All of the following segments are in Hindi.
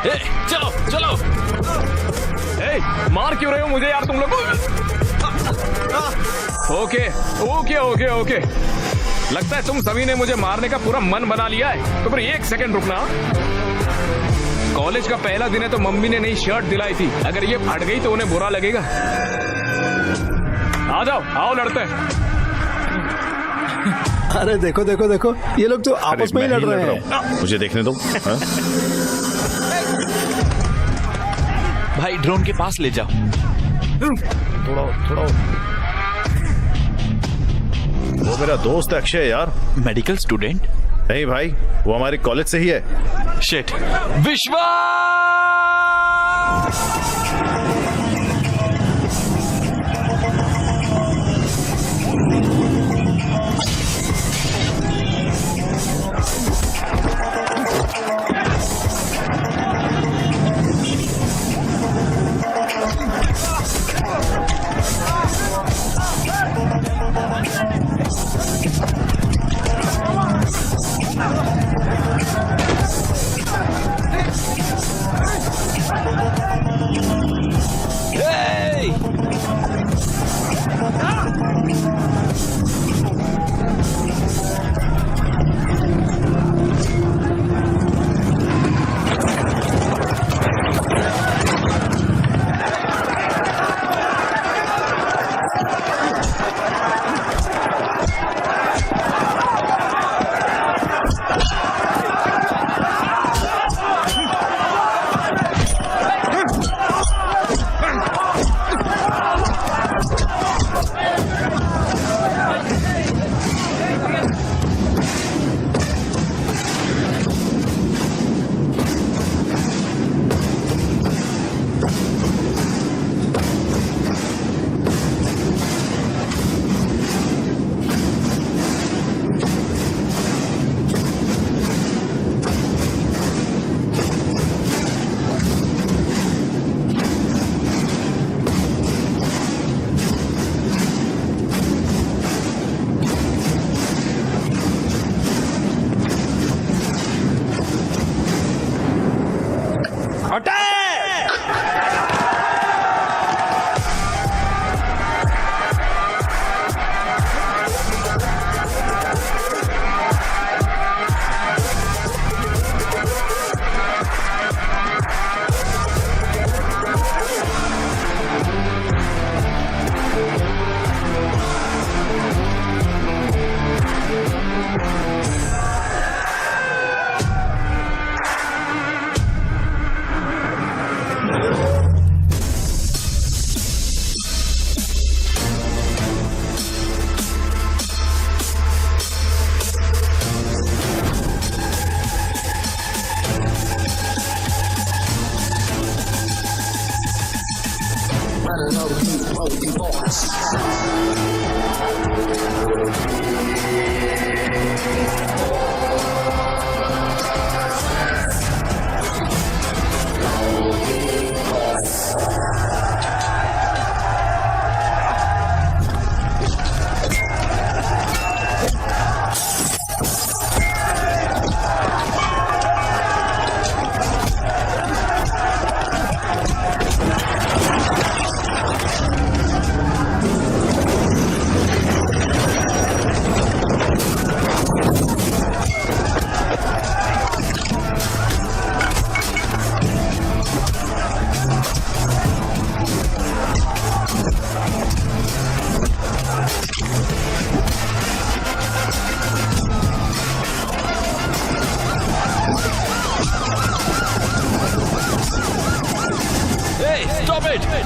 चलो चलो। मार क्यों रहे हो मुझे यार तुम लोग? ओके ओके ओके ओके, लगता है तुम सभी ने मुझे मारने का पूरा मन बना लिया है। तो फिर एक सेकंड रुकना। कॉलेज का पहला दिन है तो मम्मी ने नई शर्ट दिलाई थी, अगर ये फट गई तो उन्हें बुरा लगेगा। आ जाओ, आओ लड़ते हैं। अरे देखो देखो देखो, ये लोग तो आपस में ही लड़ रहे हैं। मुझे देखने दो। भाई ड्रोन के पास ले जाओ। थोड़ा थोड़ा। वो मेरा दोस्त है अक्षय यार। Medical student? नहीं भाई, वो हमारे कॉलेज से ही है। शिट। विश्वा!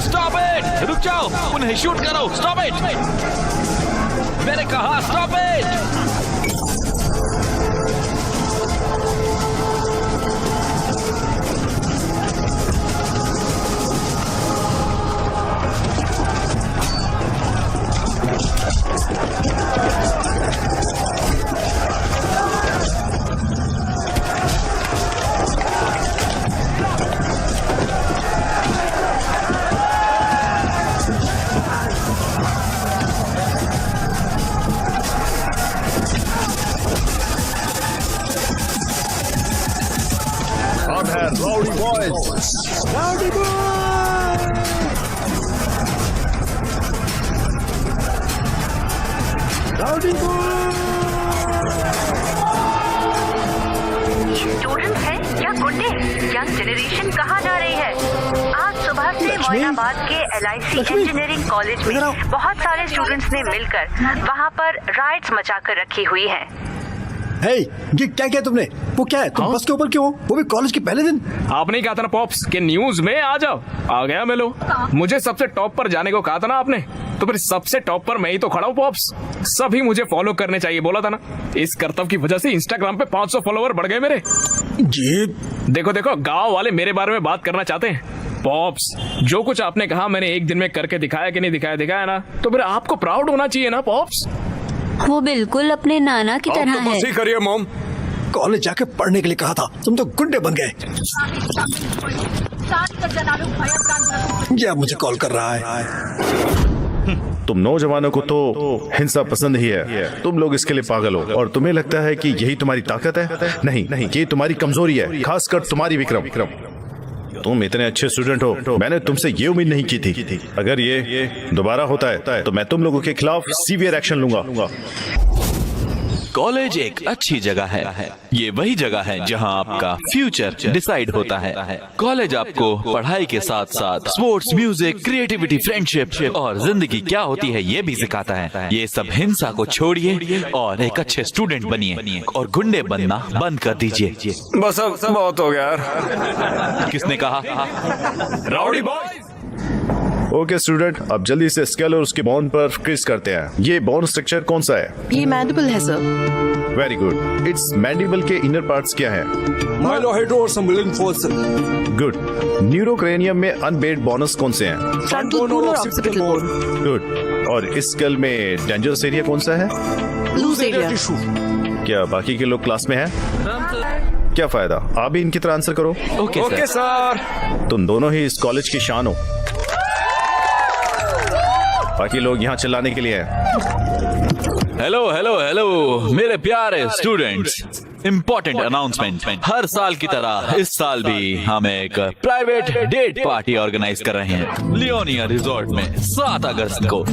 Stop it! रुक जाओ, उन्हें शूट करो। Stop it! मैंने कहा stop it! Rowdy boys, rowdy boys. Rowdy boys. Student है या गुंडे? यंग जनरेशन कहाँ जा रही है? आज सुबह से मोइनाबाद के LIC इंजीनियरिंग कॉलेज में बहुत सारे स्टूडेंट्स ने मिलकर वहाँ पर राइट्स मचा कर रखी हुई है। हे, ये क्या किया तुमने? वो क्या है? तुम बस के ऊपर क्यों हो? वो भी कॉलेज के पहले दिन। आपने ही कहा था ना पॉप्स कि न्यूज में आ जाओ, आ गया मैं लो। मुझे सबसे टॉप पर जाने को कहा था ना आपने, तो फिर सबसे टॉप पर मैं ही तो खड़ा हूँ पॉप्स। सभी मुझे फॉलो करने चाहिए बोला था ना। इस कर्तव्य की वजह से इंस्टाग्राम पे 500 फॉलोवर बढ़ गए मेरे। ये देखो देखो, गांव वाले मेरे बारे में बात करना चाहते हैं। पॉप्स, जो कुछ आपने कहा मैंने एक दिन में करके दिखाया कि नहीं दिखाया ना, तो फिर आपको प्राउड होना चाहिए ना पॉप्स। वो बिल्कुल अपने नाना की तरह है। बस ही करिए मॉम। कॉलेज जाके पढ़ने के लिए कहा था, तुम तो गुंडे बन गए। ये अब मुझे कॉल कर रहा है। तुम नौजवानों को तो हिंसा पसंद ही है। तुम लोग इसके लिए पागल हो और तुम्हें लगता है कि यही तुम्हारी ताकत है। नहीं नहीं, ये तुम्हारी कमजोरी है, खासकर तुम्हारी विक्रम। तुम इतने अच्छे स्टूडेंट हो, मैंने तुमसे ये उम्मीद नहीं की थी। अगर ये दोबारा होता है तो मैं तुम लोगों के खिलाफ सीवियर एक्शन लूंगा। कॉलेज एक अच्छी जगह है। ये वही जगह है जहां आपका फ्यूचर डिसाइड होता है। कॉलेज आपको पढ़ाई के साथ साथ स्पोर्ट्स, म्यूजिक, क्रिएटिविटी, फ्रेंडशिप और जिंदगी क्या होती है ये भी सिखाता है। ये सब हिंसा को छोड़िए और एक अच्छे स्टूडेंट बनिए और गुंडे बनना बंद कर दीजिए। बस अब बहुत हो गया यार। किसने कहा? Rowdy boys. ओके स्टूडेंट, अब जल्दी से स्केल और उसके बॉन्ड पर क्विज करते हैं। ये बॉन्ड स्ट्रक्चर कौन सा है? ये मैंडिबल है sir. Very good. It's mandible के इनर पार्ट्स क्या है? माइलोहेड्रो और सिम्बुलिन फोर्सेल। गुड। न्यूरोक्रेनियम में अनबेड बोनस कौन से हैं? फ्रंटल बोन और ऑक्सीपिटल बोन। गुड। और इस स्केल में डेंजरस एरिया कौन सा है? Loose area. क्या बाकी के लोग क्लास में हैं? क्या फायदा, आप भी इनकी तरह आंसर करो। Okay sir. तुम दोनों ही इस कॉलेज की शान हो। बाकी लोग यहाँ चिल्लाने के लिए हैं। हेलो हेलो हेलो मेरे प्यारे स्टूडेंट्स, इम्पोर्टेंट अनाउंसमेंट। हर साल की तरह इस साल भी हम एक प्राइवेट डेट पार्टी ऑर्गेनाइज कर रहे हैं लियोनिया रिजॉर्ट में 7 अगस्त को।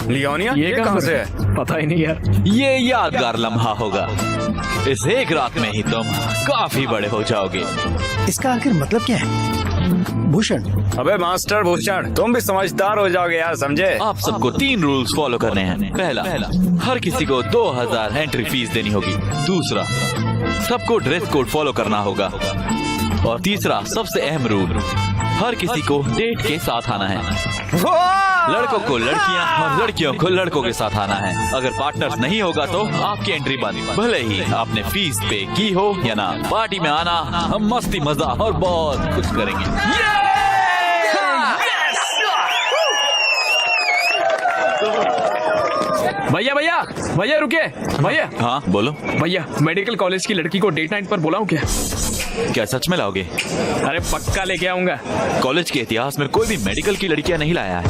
लियोनिया ये कहाँ से है? पता ही नहीं यार। ये यादगार लम्हा होगा। इस एक रात में ही तुम काफी बड़े हो जाओगे। इसका आखिर मतलब क्या है? भूषण, अबे मास्टर भूषण, तुम भी समझदार हो जाओगे यार, समझे? आप सबको 3 रूल्स फॉलो करने हैं। पहला, हर किसी को 2000 एंट्री फीस देनी होगी। दूसरा, सबको ड्रेस कोड फॉलो करना होगा। और तीसरा, सबसे अहम रूल, हर किसी को डेट के साथ आना है। लड़कों को लड़कियां और लड़कियों को लड़कों के साथ आना है। अगर पार्टनर्स नहीं होगा तो आपकी एंट्री बंद, भले ही आपने फीस पे की हो या ना। पार्टी में आना, हम मस्ती मजाक और बहुत कुछ करेंगे। भैया भैया भैया रुके भैया। हाँ बोलो भैया, मेडिकल कॉलेज की लड़की को डेट नाइट पर बुलाऊं क्या? क्या सच में लाओगे? अरे पक्का लेके आऊंगा। कॉलेज के इतिहास में कोई भी मेडिकल की लड़कियां नहीं लाया है।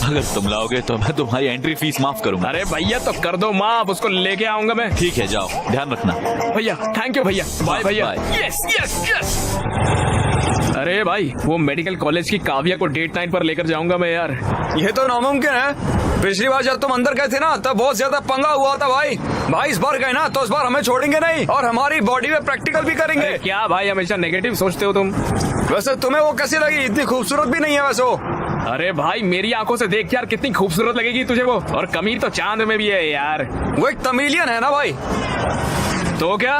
अगर तुम लाओगे तो मैं तुम्हारी एंट्री फीस माफ करूंगा। अरे भैया तो कर दो माफ, उसको लेके आऊंगा मैं। ठीक है, जाओ, ध्यान रखना। भैया थैंक यू भैया। बाय भैया। Yes yes yes. अरे भाई, वो मेडिकल कॉलेज की काव्या को डेट नाइट पर लेकर जाऊंगा मैं यार। ये तो नामुमकिन है। पिछली बार जब तुम अंदर गए थे ना, तब बहुत ज्यादा पंगा हुआ था भाई। इस बार गए ना तो इस बार हमें छोड़ेंगे नहीं और हमारी बॉडी में प्रैक्टिकल भी करेंगे। अरे क्या भाई, हमेशा नेगेटिव सोचते हो तुम। वैसे तुम्हें वो कैसी लगी? इतनी खूबसूरत भी नहीं है वैसे वो। अरे भाई, मेरी आंखों से देख यार, कितनी खूबसूरत लगेगी तुझे वो। और कमीर तो चांद में भी है यार। वो एक तमिलियन है ना भाई। तो क्या?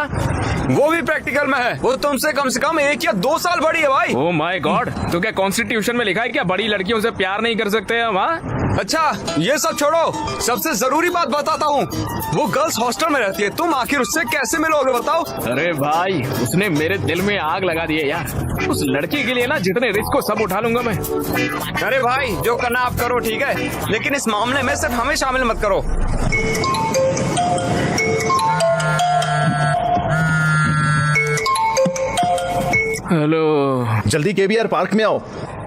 वो भी प्रैक्टिकल में है। वो तुमसे कम से कम 1 या 2 साल बड़ी है भाई। ओह माय गॉड, तो क्या कॉन्स्टिट्यूशन में लिखा है क्या बड़ी लड़कियों से प्यार नहीं कर सकते हम? हाँ, अच्छा ये सब छोड़ो, सबसे जरूरी बात बताता हूँ। वो गर्ल्स हॉस्टल में रहती है, तुम आखिर उससे कैसे मिलोगे बताओ? अरे भाई, उसने मेरे दिल में आग लगा दी है यार। उस लड़की के लिए ना जितने रिस्क हो सब उठा लूंगा मैं। अरे भाई, जो करना आप करो, ठीक है, लेकिन इस मामले में सिर्फ हमें शामिल मत करो। हेलो, जल्दी केबीआर पार्क में आओ।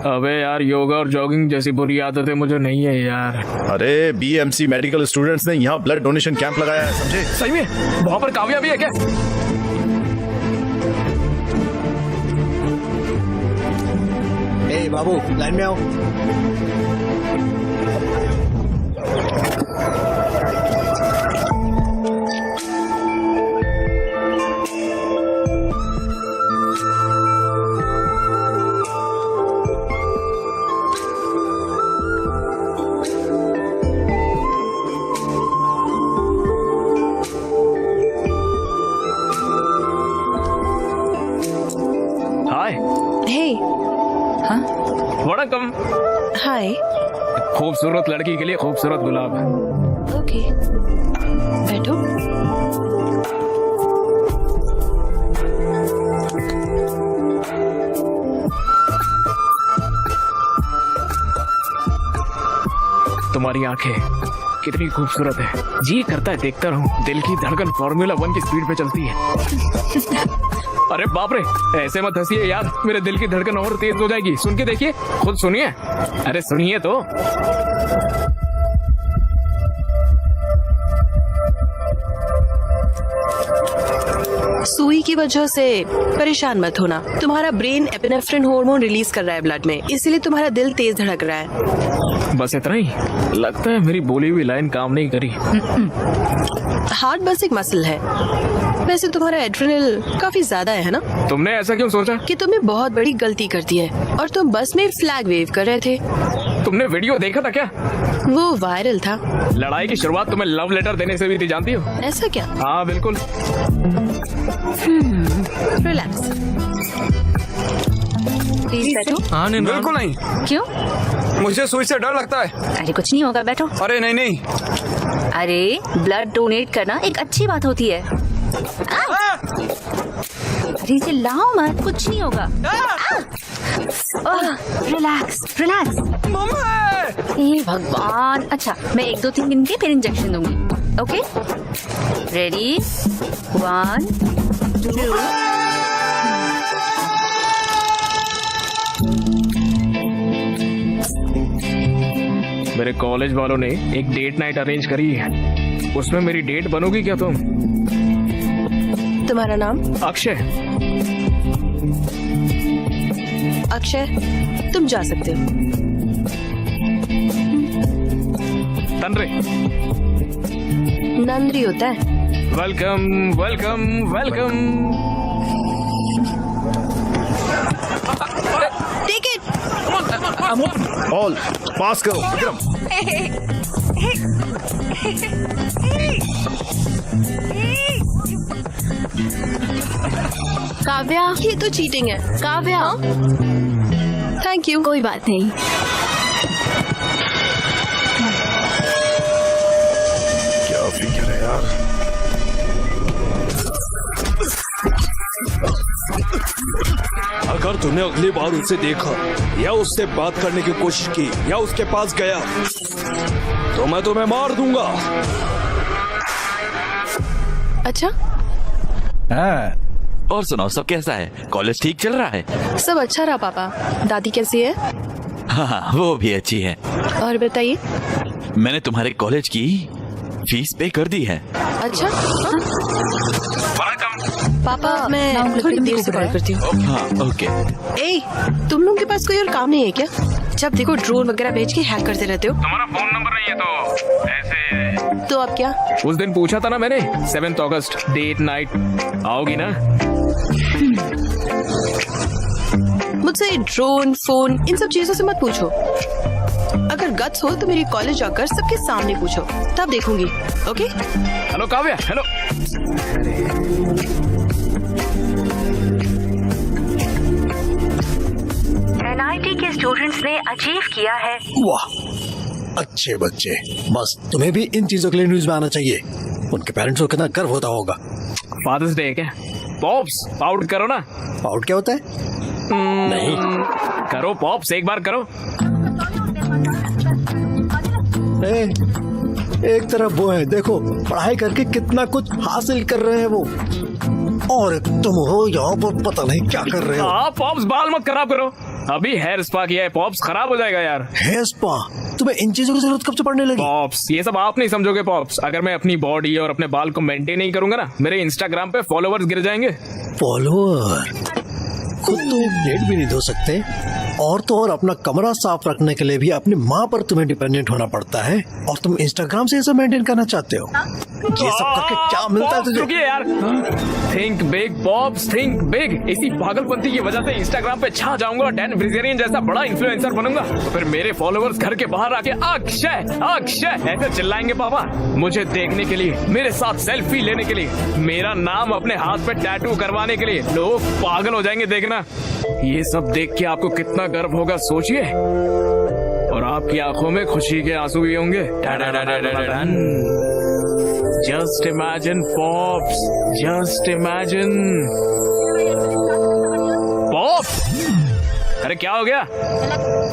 अबे यार, योगा और जॉगिंग जैसी बुरी आदतें मुझे नहीं है यार। अरे बीएमसी मेडिकल स्टूडेंट्स ने यहाँ ब्लड डोनेशन कैंप लगाया है, समझे? सही में? वहाँ पर काव्या भी है क्या? ए बाबू लाइन में आओ। हाय। Hey, वड़कम। hi. खूबसूरत लड़की के लिए खूबसूरत गुलाब। Okay. बैठो। तुम्हारी आंखें कितनी खूबसूरत है, जी करता है देखता रहूं। दिल की धड़कन फार्मूला 1 की स्पीड पे चलती है। अरे बाप रे, ऐसे मत हंसिए यार, मेरे दिल की धड़कन और तेज हो जाएगी। सुन के देखिए, खुद सुनिए। अरे सुनिए तो। सुई की वजह से परेशान मत होना। तुम्हारा ब्रेन एपिनेफ्रिन हार्मोन रिलीज कर रहा है ब्लड में, इसीलिए तुम्हारा दिल तेज धड़क रहा है। बस इतना ही? लगता है मेरी बोली हुई लाइन काम नहीं करी। हार्ट बस एक मसल है। वैसे तुम्हारा एड्रेनल काफी ज्यादा है ना? तुमने ऐसा क्यों सोचा? कि तुमने बहुत बड़ी गलती कर दी है और तुम बस में फ्लैग वेव कर रहे थे। तुमने वीडियो देखा था क्या? वो वायरल था। लड़ाई की शुरुआत तुम्हें लव लेटर देने से भी थी, जानती हो? ऐसा क्या? हाँ बिल्कुल। रिलैक्स। प्लीज बैठो। हाँ बिल्कुल नहीं, क्यों? मुझे सुई से डर लगता है। अरे कुछ नहीं होगा, बैठो। अरे नहीं नहीं। अरे ब्लड डोनेट करना एक अच्छी बात होती है। अरे चिल्लाओ मत, कुछ नहीं होगा। Relax relax. हे भगवान। अच्छा, मैं 1 2 3 दिन के फिर इंजेक्शन दूंगी। Okay, ready? 1 2। मेरे कॉलेज वालों ने एक डेट नाइट अरेंज करी है, उसमें मेरी डेट बनोगी क्या तुम? तुम्हारा नाम? अक्षय। अक्षय, तुम जा सकते हो। तनरे। नंदरी होता है। Welcome welcome welcome. Take it. All pass करो विक्रम। काव्या, ये तो चीटिंग है। काव्या। Thank you. कोई बात नहीं। क्या फिक्र है यार। अगर तूने अगली बार उसे देखा या उससे बात करने की कोशिश की या उसके पास गया तो मैं तुम्हें मार दूंगा। अच्छा, और सुनाओ, सब कैसा है? कॉलेज ठीक चल रहा है? सब अच्छा रहा पापा। दादी कैसी है? हाँ, वो भी अच्छी है। और बताइए। मैंने तुम्हारे कॉलेज की फीस पे कर दी है। अच्छा, पापा मैं थोड़ी देर से कॉल करती हूँ। हाँ ओके। ए, तुम लोगों के पास कोई और काम नहीं है क्या? जब देखो ड्रोन वगैरह भेज के हैक करते रहते हो। तुम्हारा फोन नंबर नहीं है तो ऐसे? तो अब क्या? उस दिन पूछा था ना मैंने, 7 अगस्त डेट नाइट, आओगी ना? मुझसे ड्रोन, फोन, इन सब चीजों से मत पूछो। अगर गट्स हो तो मेरी कॉलेज जाकर सबके सामने पूछो, तब देखूंगी। Okay? Hello Kavya. Hello. NIT के स्टूडेंट्स ने अचीव किया है। वाह, अच्छे बच्चे। बस तुम्हें भी इन चीजों के लिए न्यूज में आना चाहिए। उनके पेरेंट्स को कितना गर्व होता होगा। फादर्स डे है क्या? पॉप्स पाउट करो ना। पाउट क्या होता है? नहीं। करो पॉप्स, एक बार करो। एक तरफ वो है, देखो पढ़ाई करके कितना कुछ हासिल कर रहे हैं वो, और तुम हो यहाँ पर पता नहीं क्या कर रहे हो। पॉप्स बाल मत खराब करो, अभी हेयर स्पा किया है। पॉप्स खराब हो जाएगा यार। Hair spa? तुम्हें इन चीजों की जरूरत कब से पड़ने लगी? पॉप्स ये सब आप नहीं समझोगे पॉप्स। अगर मैं अपनी बॉडी और अपने बाल को मेंटेन नहीं करूंगा ना, मेरे इंस्टाग्राम पे फॉलोवर्स गिर जाएंगे। फॉलोअर? खुद तो एक प्लेट भी नहीं धो सकते और तो और अपना कमरा साफ रखने के लिए भी अपनी माँ पर तुम्हें डिपेंडेंट होना पड़ता है, और तुम इंस्टाग्राम से इसे मेंटेन करना चाहते हो। ये सब करके क्या मिलता है तुझे? रुकिए यार, think big pops, think big. इसी पागलपंती की वजह से इंस्टाग्राम पे छा जाऊंगा और डैन ब्रिजेरियन जैसा बड़ा इन्फ्लुएंसर बनूंगा, तो फिर मेरे फॉलोअर्स घर के बाहर आके अक्षय अक्षय ऐसे चिल्लाएंगे पापा, मुझे देखने के लिए, मेरे साथ सेल्फी लेने के लिए, मेरा नाम अपने हाथ पे टैटू करवाने के लिए। लोग पागल हो जाएंगे देखना। ये सब देख के आपको कितना गर्व होगा सोचिए, और आपकी आंखों में खुशी के आंसू भी होंगे। Just imagine pops, just imagine pops. अरे क्या हो गया?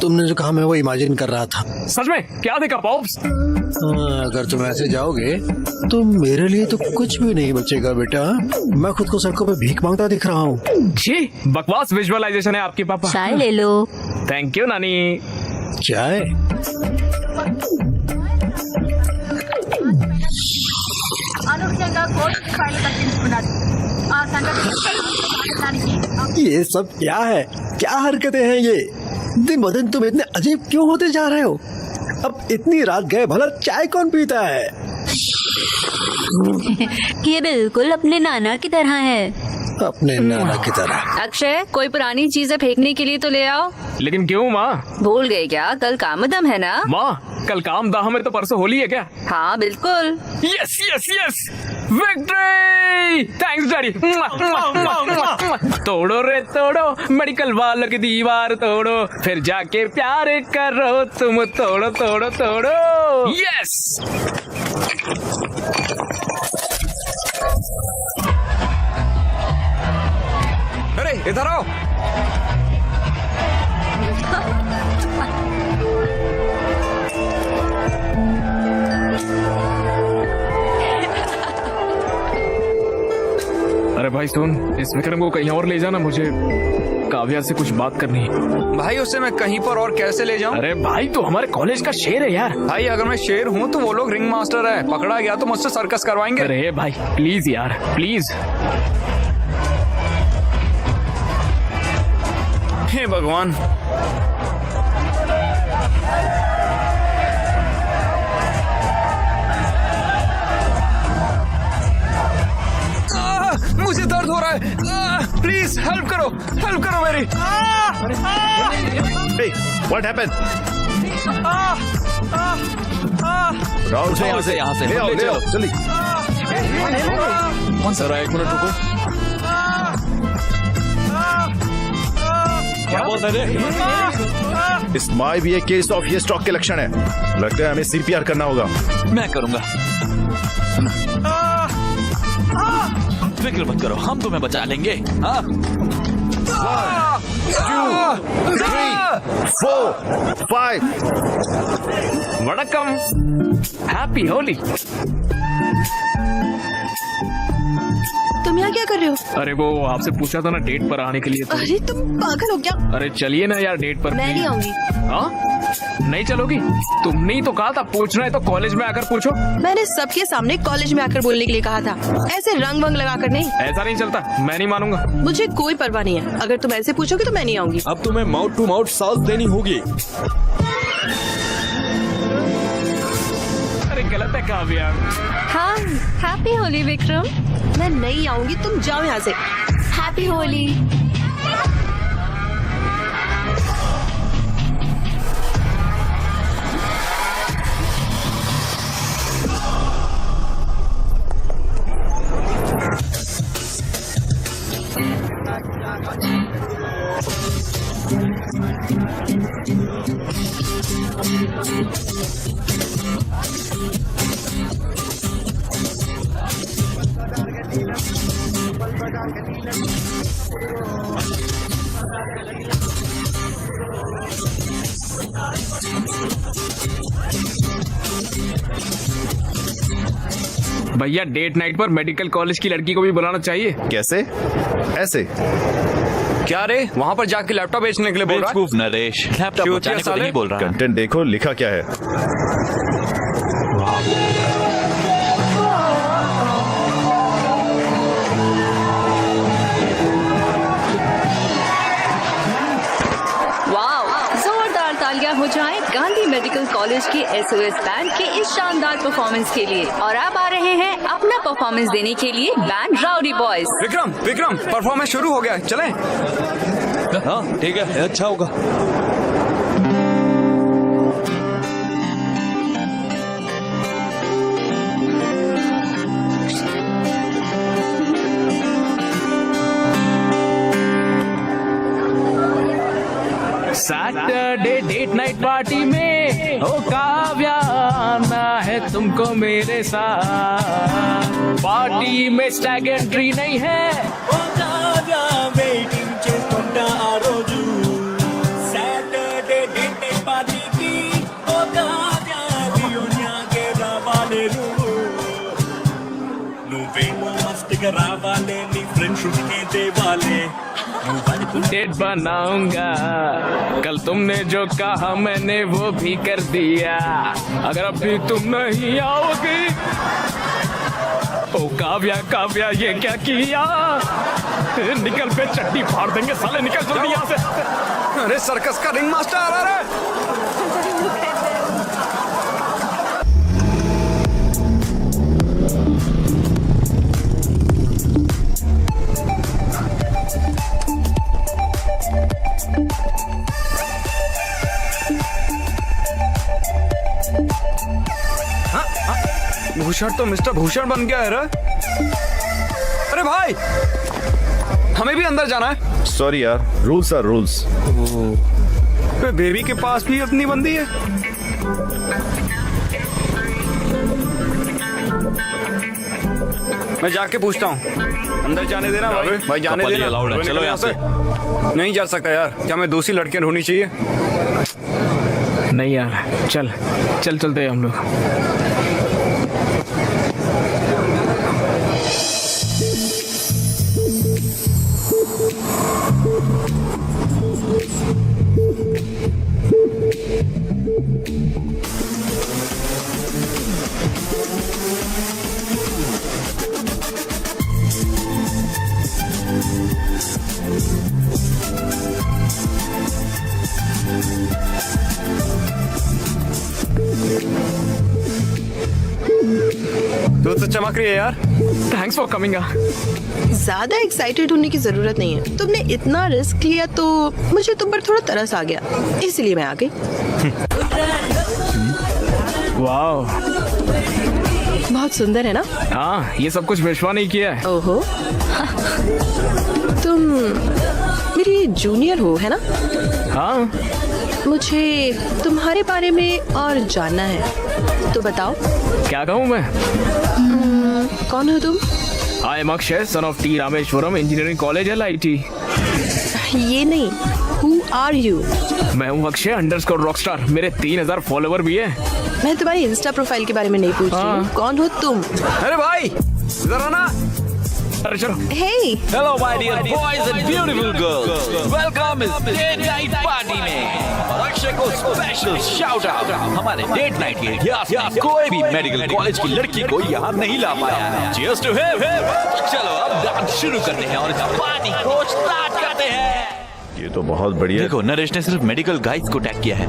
तुमने जो कहा मैं वो इमेजिन कर रहा था। सच में क्या देखा पॉप्स? अगर तुम ऐसे जाओगे तो मेरे लिए तो कुछ भी नहीं बचेगा बेटा। मैं खुद को सड़कों पे भीख मांगता दिख रहा हूँ। जी बकवास विजुअलाइजेशन है आपकी पापा। चाय ले लो। थैंक यू नानी। चाय? ये सब क्या है? क्या हरकतें हैं ये? दिन ब दिन तुम इतने अजीब क्यों होते जा रहे हो? अब इतनी रात गए भला चाय कौन पीता है? ये बिल्कुल अपने नाना की तरह है। अपने नाना की तरह। अक्षय, कोई पुरानी चीजें फेंकने के लिए तो ले आओ। लेकिन क्यों माँ? भूल गए क्या? कल कामदम है ना? माँ कल काम दाह में तो परसों होली है क्या? हाँ बिल्कुल। Yes yes yes, victory! Thanks daddy. तोड़ो रे तोड़ो, मेडिकल वालों की दीवार तोड़ो, फिर जाके प्यार करो तुम, तोड़ो तोड़ो तोड़ो। यस। अरे इधर आओ। अरे भाई सुन, इस विक्रम को कहीं और ले जाना, मुझे काव्या से कुछ बात करनी है। भाई उससे मैं कहीं पर और कैसे ले जाऊं? अरे भाई तो हमारे कॉलेज का शेर है यार। भाई अगर मैं शेर हूँ तो वो लोग रिंग मास्टर है, पकड़ा गया तो मुझसे सर्कस करवाएंगे। अरे भाई प्लीज यार प्लीज। हे भगवान। मुझे दर्द हो रहा है, प्लीज हेल्प करो मेरी। Hey, what happened? राहुल उठो यहाँ से ले आओ जल्दी। जरा एक मिनट रुको। क्या बोल रहे थे? इस माई भी एक केस ऑफ ये स्ट्रोक के लक्षण है। लगता है हमें CPR करना होगा। मैं करूंगा। फिक्र मत करो, हम तुम्हें बचा लेंगे। हाँ 1, 2, 3, 4, 5। वणक्कम, हैप्पी होली। तुम यहाँ क्या कर रहे हो? अरे वो आपसे पूछा था ना डेट पर आने के लिए तो। अरे तुम पागल हो क्या? अरे चलिए ना यार डेट पर। मैं नहीं आऊंगी। हाँ नहीं चलोगी? तुमने ही तो कहा था पूछना है तो कॉलेज में आकर पूछो। मैंने सबके सामने कॉलेज में आकर बोलने के लिए कहा था, ऐसे रंग वंग लगा कर नहीं। ऐसा नहीं चलता, मैं नहीं मानूंगा। मुझे कोई परवाह नहीं है, अगर तुम ऐसे पूछोगे तो मैं नहीं आऊंगी। अब तुम्हें माउथ टू माउथ साथ देनी होगी। अरे गलत है काव्या। हाँ हैप्पी होली विक्रम। मैं नहीं आऊंगी, तुम जाओ यहाँ से। हैप्पी होली। भैया डेट नाइट पर मेडिकल कॉलेज की लड़की को भी बुलाना चाहिए। कैसे? ऐसे? क्या रे, वहाँ पर जाके लैपटॉप बेचने के लिए बोल रहा है? बेवकूफ नरेश, लैपटॉप क्यों बचाने को साले? नहीं बोल रहा है। कंटेंट देखो लिखा क्या है। वाओ कॉलेज की SOS बैंड के इस शानदार परफॉर्मेंस के लिए। और अब आ रहे हैं अपना परफॉर्मेंस देने के लिए band rowdy boys. Vikram performance शुरू हो गया है, चलें? हाँ ठीक है, अच्छा होगा। सैटरडे डेट नाइट पार्टी में ओ काव्या आना है तुमको मेरे साथ। पार्टी में स्टैग एंट्री नहीं है। ओ काव्या वेटिंग చేస్తుంటా ఆ రోజు సాటర్డే డేట్ పార్టీ కి ఓ కావ్యా రియూనియన్‌కి రావాలి నువ్వేమో మస్తుగా రావాలి నీ ఫ్రెండ్స్ కి దేవాలే डेट बनाऊंगा। कल तुमने जो कहा मैंने वो भी कर दिया। अगर अभी तुम नहीं आओगी ओ काव्या ये क्या किया? निकल पे चट्टी फाड़ देंगे साले, निकल जल्दी यहाँ से। अरे सर्कस का रिंग मास्टर आ रहा है। भूषण तो मिस्टर भूषण बन गया है रे। अरे भाई हमें भी अंदर जाना है। सॉरी यार, रूल्स आर रूल्स। बेबी के पास भी अपनी बंदी है। मैं जाके पूछता हूँ। अंदर जाने देना भाई जाने देना। चलो यहाँ से। नहीं जा सकता यार, क्या मैं दूसरी लड़कियां ढूंढनी चाहिए? नहीं यार, चलते हैं हम लोग। तो चमक रही है यार। Thanks for coming. ज्यादा एक्साइटेड होने की जरूरत नहीं है। तुमने इतना रिस्क लिया तो मुझे तुम पर थोड़ा तरस आ गया, इसलिए मैं आ गई। वाह, बहुत सुंदर है ना? हाँ, ये सब कुछ विश्वा नहीं किया है। ओहो, तुम मेरी जूनियर हो है ना? हाँ, मुझे तुम्हारे बारे में और जानना है, तो बताओ। क्या कहूँ मैं? कौन हो तुम? I am Akshay, son of T Rameswaram engineering college LIT। ये नहीं, हु आर यू? मैं हूँ अक्षय अंडरस्कोर रॉकस्टार। मेरे 3000 फॉलोवर भी है। मैं तुम्हारी इंस्टा प्रोफाइल के बारे में नहीं पूछ रही हूँ। कौन हो तुम? अरे भाई जरा ना। अरे चलो। Hey! Hello my dear boys and beautiful girls, welcome इस डेट नाइट पार्टी में। और अक्षय को स्पेशल शाउट आउट। हमारे डेट नाइट के इतिहास में कोई भी मेडिकल कॉलेज की लड़की को यहाँ नहीं ला पाया है। Cheers to him. चलो अब डांस शुरू करते हैं और इस पार्टी को स्टार्ट करते हैं। ये तो बहुत बढ़िया। देखो, नरेश ने सिर्फ मेडिकल गाइड्स को टैग किया है।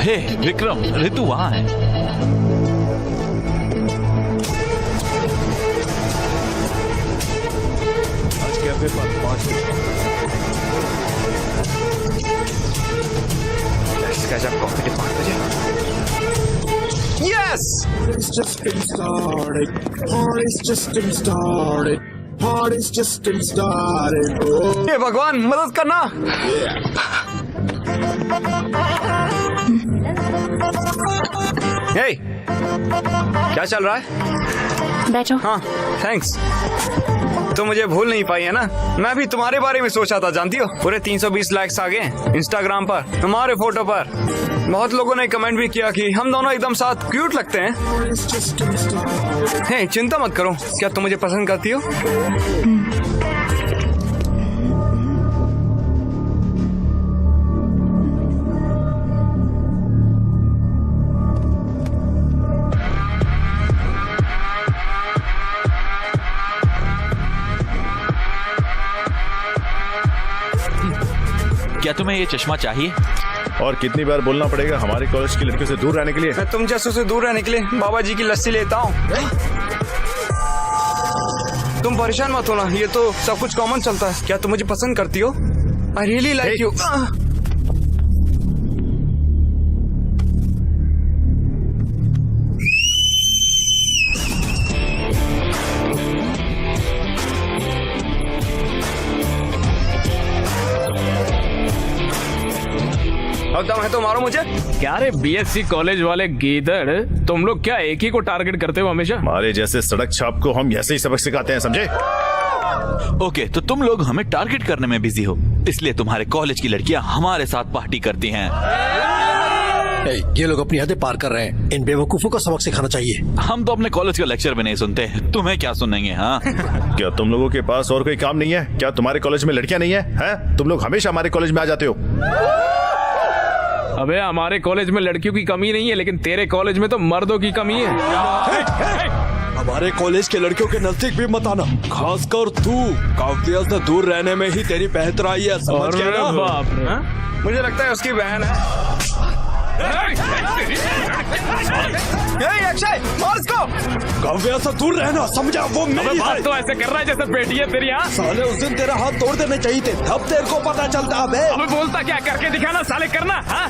हे विक्रम, ऋतु वहाँ है। कैफे पर 5 Yes! It's just getting started. Party's just getting started. Party's just getting started. Oh, हे भगवान मदद करना। हे, क्या चल रहा है? बैठो। हाँ थैंक्स। तो मुझे भूल नहीं पाई है ना? मैं भी तुम्हारे बारे में सोचा था, जानती हो? पूरे 320 लाइक्स आ गए इंस्टाग्राम पर तुम्हारे फोटो पर। बहुत लोगों ने कमेंट भी किया कि हम दोनों एकदम साथ क्यूट लगते हैं। party's just getting started. हे, चिंता मत करो। क्या तुम मुझे पसंद करती हो? क्या तुम्हें ये चश्मा चाहिए? और कितनी बार बोलना पड़ेगा हमारे कॉलेज की लड़कियों से दूर रहने के लिए? मैं तुम जैसों से दूर रहने के लिए बाबा जी की लस्सी लेता हूँ। तुम परेशान मत होना, ये तो सब कुछ कॉमन चलता है। क्या तुम मुझे पसंद करती हो? I really like you. अब दम है तो मारो मुझे। क्या रे बीएससी कॉलेज वाले गीदड़, तुम लोग क्या एक ही को टारगेट करते हो हमेशा? हमारे जैसे सड़क छाप को हम ऐसे ही सबक सिखाते हैं, समझे? ओके, तो तुम लोग हमें टारगेट करने में बिजी हो, इसलिए तुम्हारे कॉलेज की लड़कियां हमारे साथ पार्टी करती हैं। ये लोग अपनी हदें पार कर रहे हैं। इन बेवकूफों को सबक सिखाना चाहिए। हम तो अपने कॉलेज का लेक्चर भी नहीं सुनते, तुम्हें क्या सुनेंगे? हाँ क्या तुम लोगों के पास और कोई काम नहीं है? क्या तुम्हारे कॉलेज में लड़कियां नहीं है? हैं? तुम लोग हमेशा हमारे कॉलेज में आ जाते हो। अबे हमारे कॉलेज में लड़कियों की कमी नहीं है, लेकिन तेरे कॉलेज में तो मर्दों की कमी है। हमारे कॉलेज के लड़कियों के नजदीक भी मत आना, खासकर तू। काव्या से दूर रहने में ही तेरी बेहतराई है, समझ गया ना? बाप रे। मुझे लगता है उसकी बहन है। अक्षय मार इसको। काव्या से दूर रहना, समझा? वो मेरी बात है। तो ऐसे कर रहा है जैसे बेटी है तेरी। हाँ साले उस दिन तेरा हाथ तोड़ देने चाहिए थे, तब तेरे को पता चलता। अबे अबे बोलता क्या, करके दिखाना साले, करना। हाँ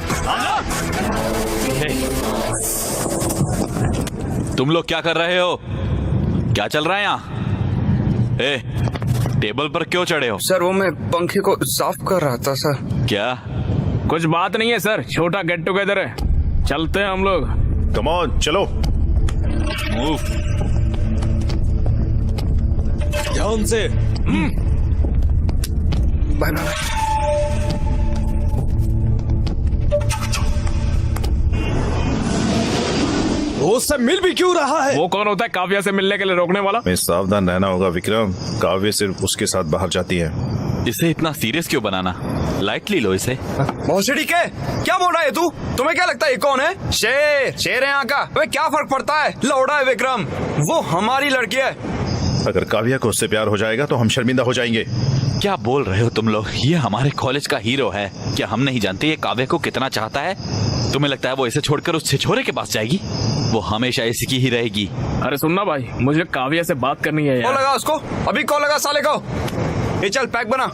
तुम लोग क्या कर रहे हो? क्या चल रहा है यहाँ? टेबल पर क्यों चढ़े हो? सर वो मैं पंखे को साफ कर रहा था सर। क्या? कुछ बात नहीं है सर, छोटा गेट टुगेदर है, चलते हैं हम लोग। कम ऑन, चलो। मूव। ध्यान से। Bye bye. वो उससे मिल भी क्यों रहा है? वो कौन होता है काव्या से मिलने के लिए रोकने वाला? हमें सावधान रहना होगा विक्रम। काव्य सिर्फ उसके साथ बाहर जाती है। इसे इतना सीरियस क्यों बनाना? लाइटली लो इसे। भोसड़ी के क्या बोल रहा है तू? तुम्हें क्या लगता है ये कौन है? शेर है यहाँ का। वे क्या फर्क पड़ता है? लौड़ा है विक्रम, वो हमारी लड़की है। अगर काव्या को उससे प्यार हो जाएगा तो हम शर्मिंदा हो जाएंगे। क्या बोल रहे हो तुम लोग? ये हमारे कॉलेज का हीरो है। क्या हम नहीं जानते ये काव्या को कितना चाहता है? तुम्हें लगता है वो इसे छोड़कर उस छिछोरे के पास जाएगी? वो हमेशा इसी की ही रहेगी। अरे सुनना भाई, मुझे काव्या से बात करनी है कॉल यार। लगा उसको, अभी कॉल लगा साले को। ये चल पैक बना।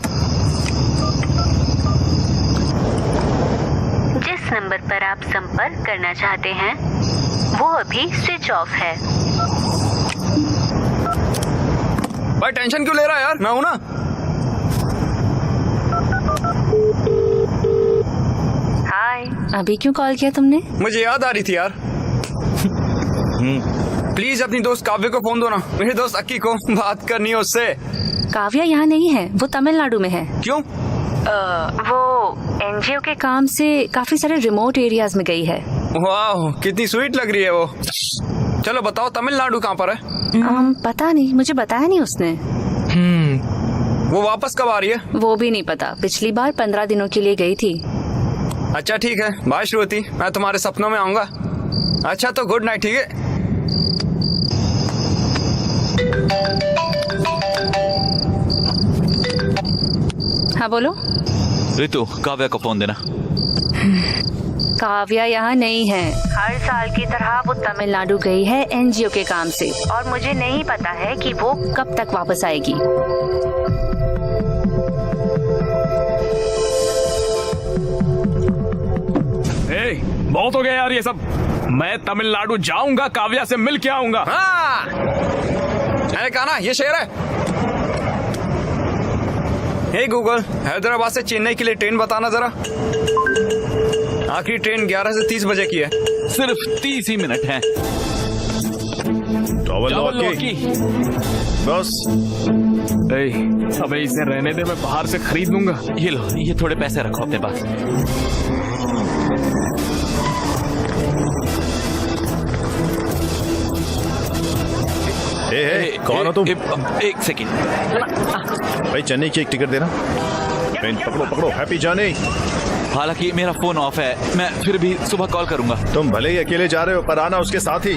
जिस नंबर पर आप संपर्क करना चाहते हैं वो अभी स्विच ऑफ है। भाई टेंशन क्यों ले रहा है यार, मैं हूं ना। हाय। अभी क्यों कॉल किया तुमने? मुझे याद आ रही थी यार। प्लीज अपनी दोस्त काव्य को फोन दो ना, मेरे दोस्त अक्की को बात करनी है उससे। काव्या यहाँ नहीं है, वो तमिलनाडु में है। क्यों? वो एनजीओ के काम से काफी सारे रिमोट एरियाज में गई है। वाह कितनी स्वीट लग रही है वो। चलो बताओ तमिलनाडु कहाँ पर है? पता नहीं, मुझे बताया नहीं उसने। वो वापस कब आ रही है? वो भी नहीं पता, पिछली बार 15 दिनों के लिए गई थी। अच्छा ठीक है, बाय श्रुति, मैं तुम्हारे सपनों में आऊंगा। अच्छा तो गुड नाइट, ठीक है? हाँ बोलो। ऋतु, काव्या को फोन देना। काव्या यहाँ नहीं है। हर साल की तरह वो तमिलनाडु गई है एनजीओ के काम से, और मुझे नहीं पता है कि वो कब तक वापस आएगी। बहुत हो गया यार ये सब। मैं तमिलनाडु जाऊंगा, काव्या से मिल के आऊंगा। हाँ मैंने कहा ना ये शेर है। हे गूगल, हैदराबाद से चेन्नई के लिए ट्रेन बताना जरा। आखिरी ट्रेन 11 से 30 बजे की है। सिर्फ 30 ही मिनट हैं। बस अबे इसे रहने दे, मैं बाहर से खरीद लूंगा। ये लो, ये थोड़े पैसे रखो अपने पास। कौन हो तुम? एक सेकेंड भाई चेन्नई की एक टिकट देना। ट्रेन पकड़ो पकड़ो, हैप्पी जर्नी। हालांकि मेरा फोन ऑफ है, मैं फिर भी सुबह कॉल करूंगा। तुम भले ही अकेले जा रहे हो पर आना उसके साथ ही।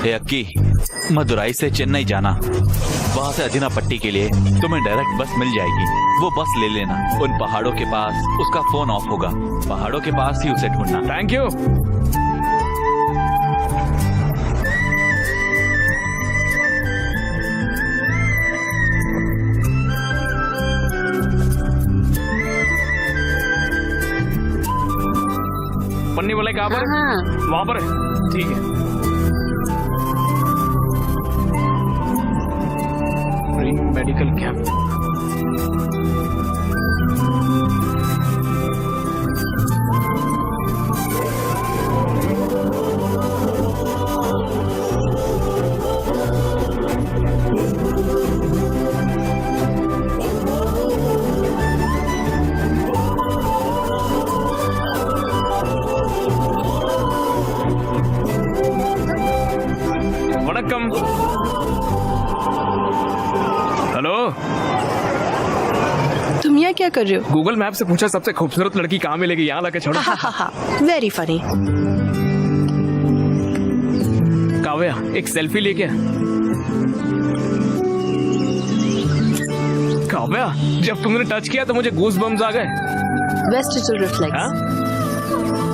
हे अक्की, मदुराई से चेन्नई जाना वहाँ से अजीना पट्टी के लिए तुम्हें डायरेक्ट बस मिल जाएगी। वो बस ले लेना। उन पहाड़ों के पास उसका फोन ऑफ होगा। पहाड़ों के पास ही उसे ढूंढना। Thank you. पन्नी वाले कहाँ पर? वहाँ पर है। ठीक है। Medical camp. वणक्कम। हेलो, तुम यहाँ क्या कर रहे हो? गूगल मैप से पूछा सबसे खूबसूरत लड़की कहाँ मिलेगी, यहाँ लाके छोड़ो। Very funny. काव्या, एक सेल्फी लेके। काव्या, जब तुमने टच किया तो मुझे गूज बम्स आ गए। Vestigial reflex.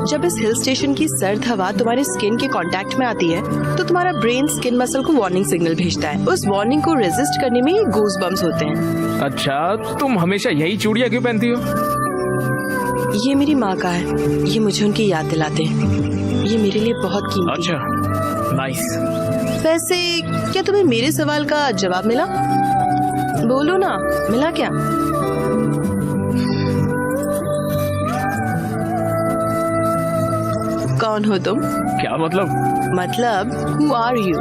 जब इस हिल स्टेशन की सर्द हवा तुम्हारे स्किन के कांटेक्ट में आती है तो तुम्हारा ब्रेन स्किन मसल को वार्निंग सिग्नल भेजता है। उस वार्निंग को रेजिस्ट करने में ये गूज बम्स होते हैं। अच्छा, तुम हमेशा यही चूड़ियां क्यों पहनती हो? ये मेरी माँ का है। ये मुझे उनकी याद दिलाते हैं। ये मेरे लिए बहुत कीमती है। अच्छा, नाइस। वैसे क्या तुम्हें मेरे सवाल का जवाब मिला? बोलो ना, मिला क्या? कौन हो तुम? क्या मतलब? मतलब who are you?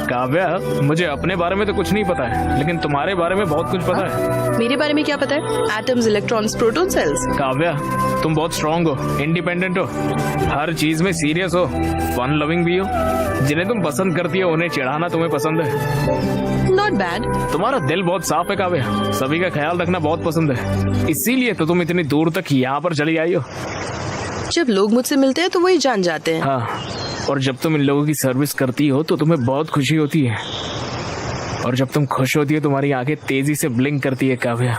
काव्या, मुझे अपने बारे में तो कुछ नहीं पता है, लेकिन तुम्हारे बारे में बहुत कुछ पता है। मेरे बारे में क्या पता है? Atoms, electrons, proton, cells. Kavya, तुम बहुत स्ट्रांग हो, इंडिपेंडेंट हो, हर चीज में सीरियस हो, फन लविंग भी हो। जिन्हें तुम पसंद करती हो उन्हें चिढ़ाना तुम्हें पसंद है। Not bad. तुम्हारा दिल बहुत साफ है काव्या, सभी का ख्याल रखना बहुत पसंद है। इसीलिए तो तुम इतनी दूर तक यहाँ पर चली आई हो। जब लोग मुझसे मिलते हैं तो वही जान जाते हैं। हाँ, और जब तुम इन लोगों की सर्विस करती हो तो तुम्हें बहुत खुशी होती है। और जब तुम खुश होती हो तुम्हारी आंखें तेजी से ब्लिंक करती है काव्या।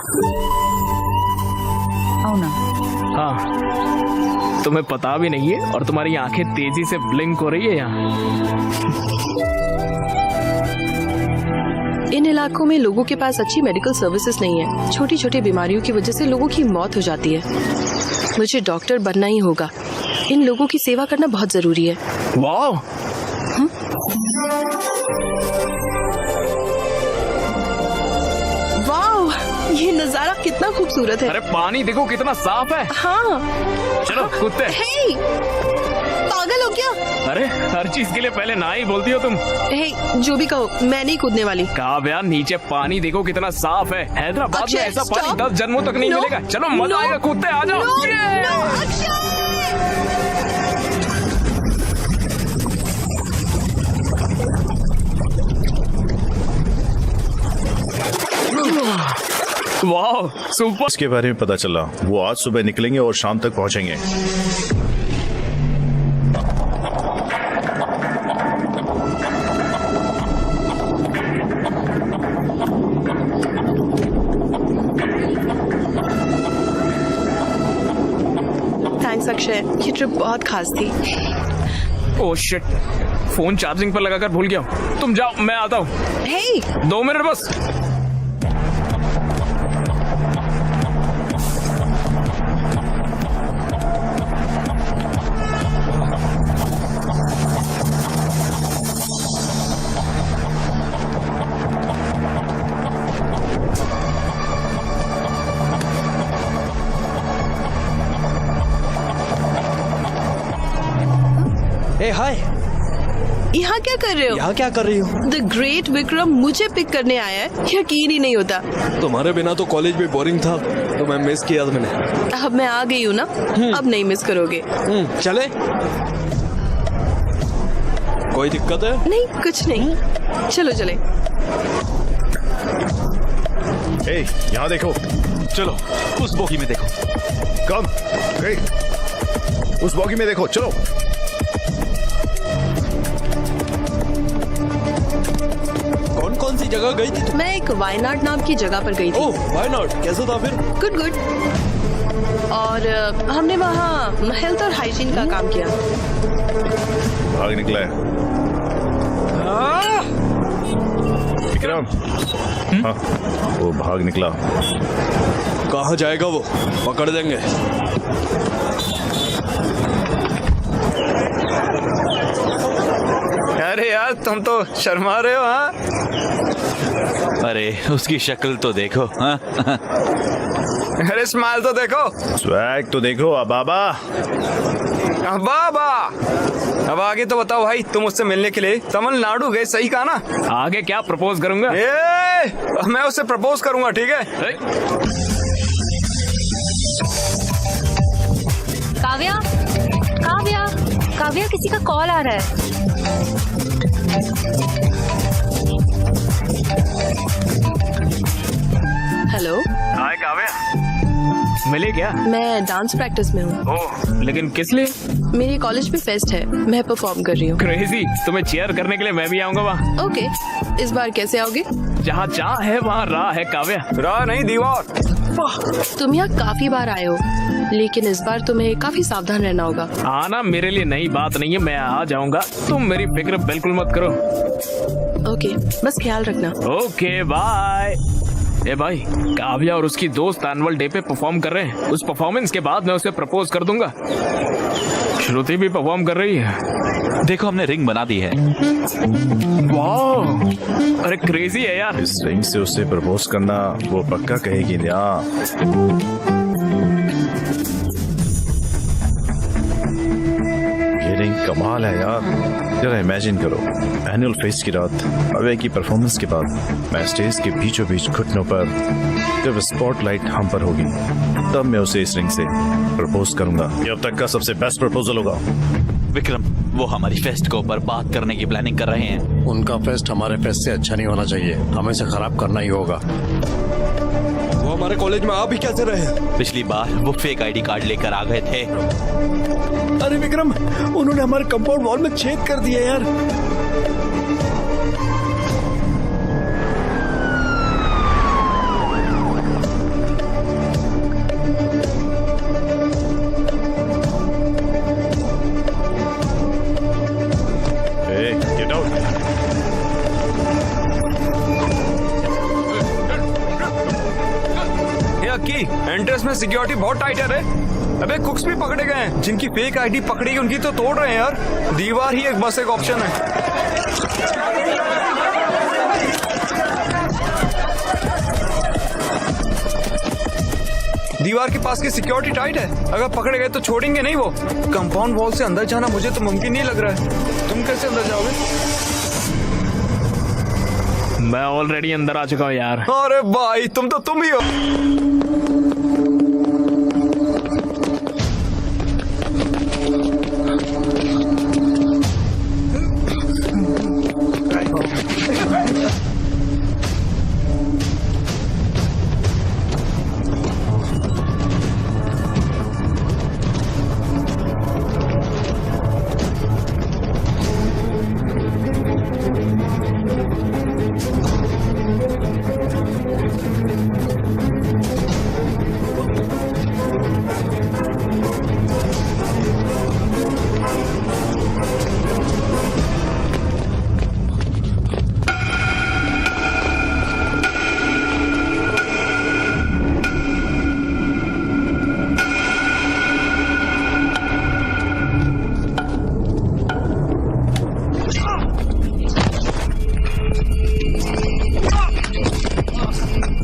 हाँ, तुम्हें पता भी नहीं है और तुम्हारी आंखें तेजी से ब्लिंक हो रही है यहाँ। इन इलाकों में लोगों के पास अच्छी मेडिकल सर्विसेज नहीं है। छोटी छोटी बीमारियों की वजह से लोगों की मौत हो जाती है। मुझे डॉक्टर बनना ही होगा। इन लोगों की सेवा करना बहुत जरूरी है। वाह, वाह, ये नजारा कितना खूबसूरत है। अरे पानी देखो कितना साफ है। हाँ। चलो कूदते। हे, पागल हो क्या? अरे हर चीज के लिए पहले ना ही बोलती हो तुम। हे, जो भी कहो, मैं नहीं कूदने वाली। काव्या, नीचे पानी देखो कितना साफ है। हैदराबाद में ऐसा पानी 10 जन्मों तक नहीं मिलेगा। चलो मजा आएगा, कूदते, आ जाओ। वाह, सुपर। इसके बारे में पता चला, वो आज सुबह निकलेंगे और शाम तक पहुंचेंगे। थैंक्स अक्षय, ये ट्रिप बहुत खास थी। ओह शिट, फोन चार्जिंग पर लगाकर भूल गया हूँ। तुम जाओ, मैं आता हूँ। हे, 2 मिनट बस। ए हाय, यहाँ क्या कर रहे हो? यहाँ क्या कर रही हो? द ग्रेट विक्रम मुझे पिक करने आया है, यकीन ही नहीं होता। तुम्हारे बिना तो कॉलेज भी बोरिंग था, तो मैं मिस किया मैंने। अब मैं आ गई हूँ ना, अब नहीं मिस करोगे। चले, कोई दिक्कत है? नहीं, कुछ नहीं, चलो चले। ए, यहाँ देखो। चलो उस बोगी में देखो। कम, उस बोगी में देखो, चलो। कौन कौन सी जगह गई थी तुम? मैं एक वायनाड नाम की जगह पर गई थी। ओह व्हाई नॉट, कैसा था फिर? Good good. और हमने वहाँ हेल्थ और हाइजीन का काम किया। भाग निकला है विक्रम। हाँ, वो भाग निकला। कहाँ जाएगा वो? पकड़ देंगे। अरे यार तुम तो शर्मा रहे हो। हाँ अरे उसकी शक्ल तो देखो। हाँ? अरे स्माइल तो देखो। स्वैग तो देखो अबाबा। बाबा अब आगे तो बताओ भाई, तुम उससे मिलने के लिए तमिलनाडु गए, सही कहा ना? आगे क्या प्रपोज करूंगा? मैं उससे प्रपोज करूंगा, ठीक है? काव्या, काव्या, काव्या, किसी का कॉल आ रहा है। हेलो, हाय काव्या, मिले क्या? मैं डांस प्रैक्टिस में हूँ। ओह, लेकिन किस लिए? मेरे कॉलेज में फेस्ट है, मैं परफॉर्म कर रही हूँ। क्रेजी, तुम्हें चेयर करने के लिए मैं भी आऊंगा वहाँ। ओके, इस बार कैसे आओगे? जहाँ चाह है वहाँ राह है काव्या। राह नहीं दीवार। तुम यहाँ काफी बार आए हो, लेकिन इस बार तुम्हें काफी सावधान रहना होगा। आना मेरे लिए नई बात नहीं है, मैं आ जाऊंगा, तुम मेरी फिक्र बिल्कुल मत करो। ओके, बस ख्याल रखना। Okay bye. ए भाई, काव्या और उसकी दोस्त एनुअल डे पे परफॉर्म कर रहे हैं। उस परफॉर्मेंस के बाद मैं उसे प्रपोज कर दूंगा। श्रुति भी परफॉर्म कर रही है। देखो हमने रिंग बना दी है। वाह, अरे क्रेजी है यार। इस रिंग से उसे प्रपोज करना वो पक्का कहेगी ना। ये रिंग कमाल है यार। जरा इमेजिन करो, एनुअल फेस्ट की रात, अवे की परफॉर्मेंस के बाद मैं स्टेज के बीचों बीच घुटनों पर, जब स्पॉटलाइट हम पर होगी, तब मैं उसे इस रिंग से प्रपोज करूंगा। ये अब तक का सबसे बेस्ट प्रपोजल होगा। विक्रम, वो हमारी फेस्ट को बर्बाद करने की प्लानिंग कर रहे हैं। उनका फेस्ट हमारे फेस्ट से अच्छा नहीं होना चाहिए, हमें इसे खराब करना ही होगा। वो हमारे कॉलेज में आ भी कैसे रहे? पिछली बार वो फेक आईडी कार्ड लेकर आ गए थे। अरे विक्रम, उन्होंने हमारे कंपाउंड वॉल में छेद कर दिया यार। Hey, get out. की एंट्रेंस में सिक्योरिटी बहुत टाइट है रे। अबे कुक्स भी पकड़े गए हैं, जिनकी फेक आईडी पकड़ी गई उनकी तो तोड़ रहे हैं यार। दीवार ही एक बस एक ऑप्शन है। दीवार के पास की सिक्योरिटी टाइट है, अगर पकड़े गए तो छोड़ेंगे नहीं वो। कंपाउंड वॉल से अंदर जाना मुझे तो मुमकिन नहीं लग रहा है। तुम कैसे अंदर जाओगे? मैं ऑलरेडी अंदर आ चुका हूँ यार। अरे भाई तुम ही हो।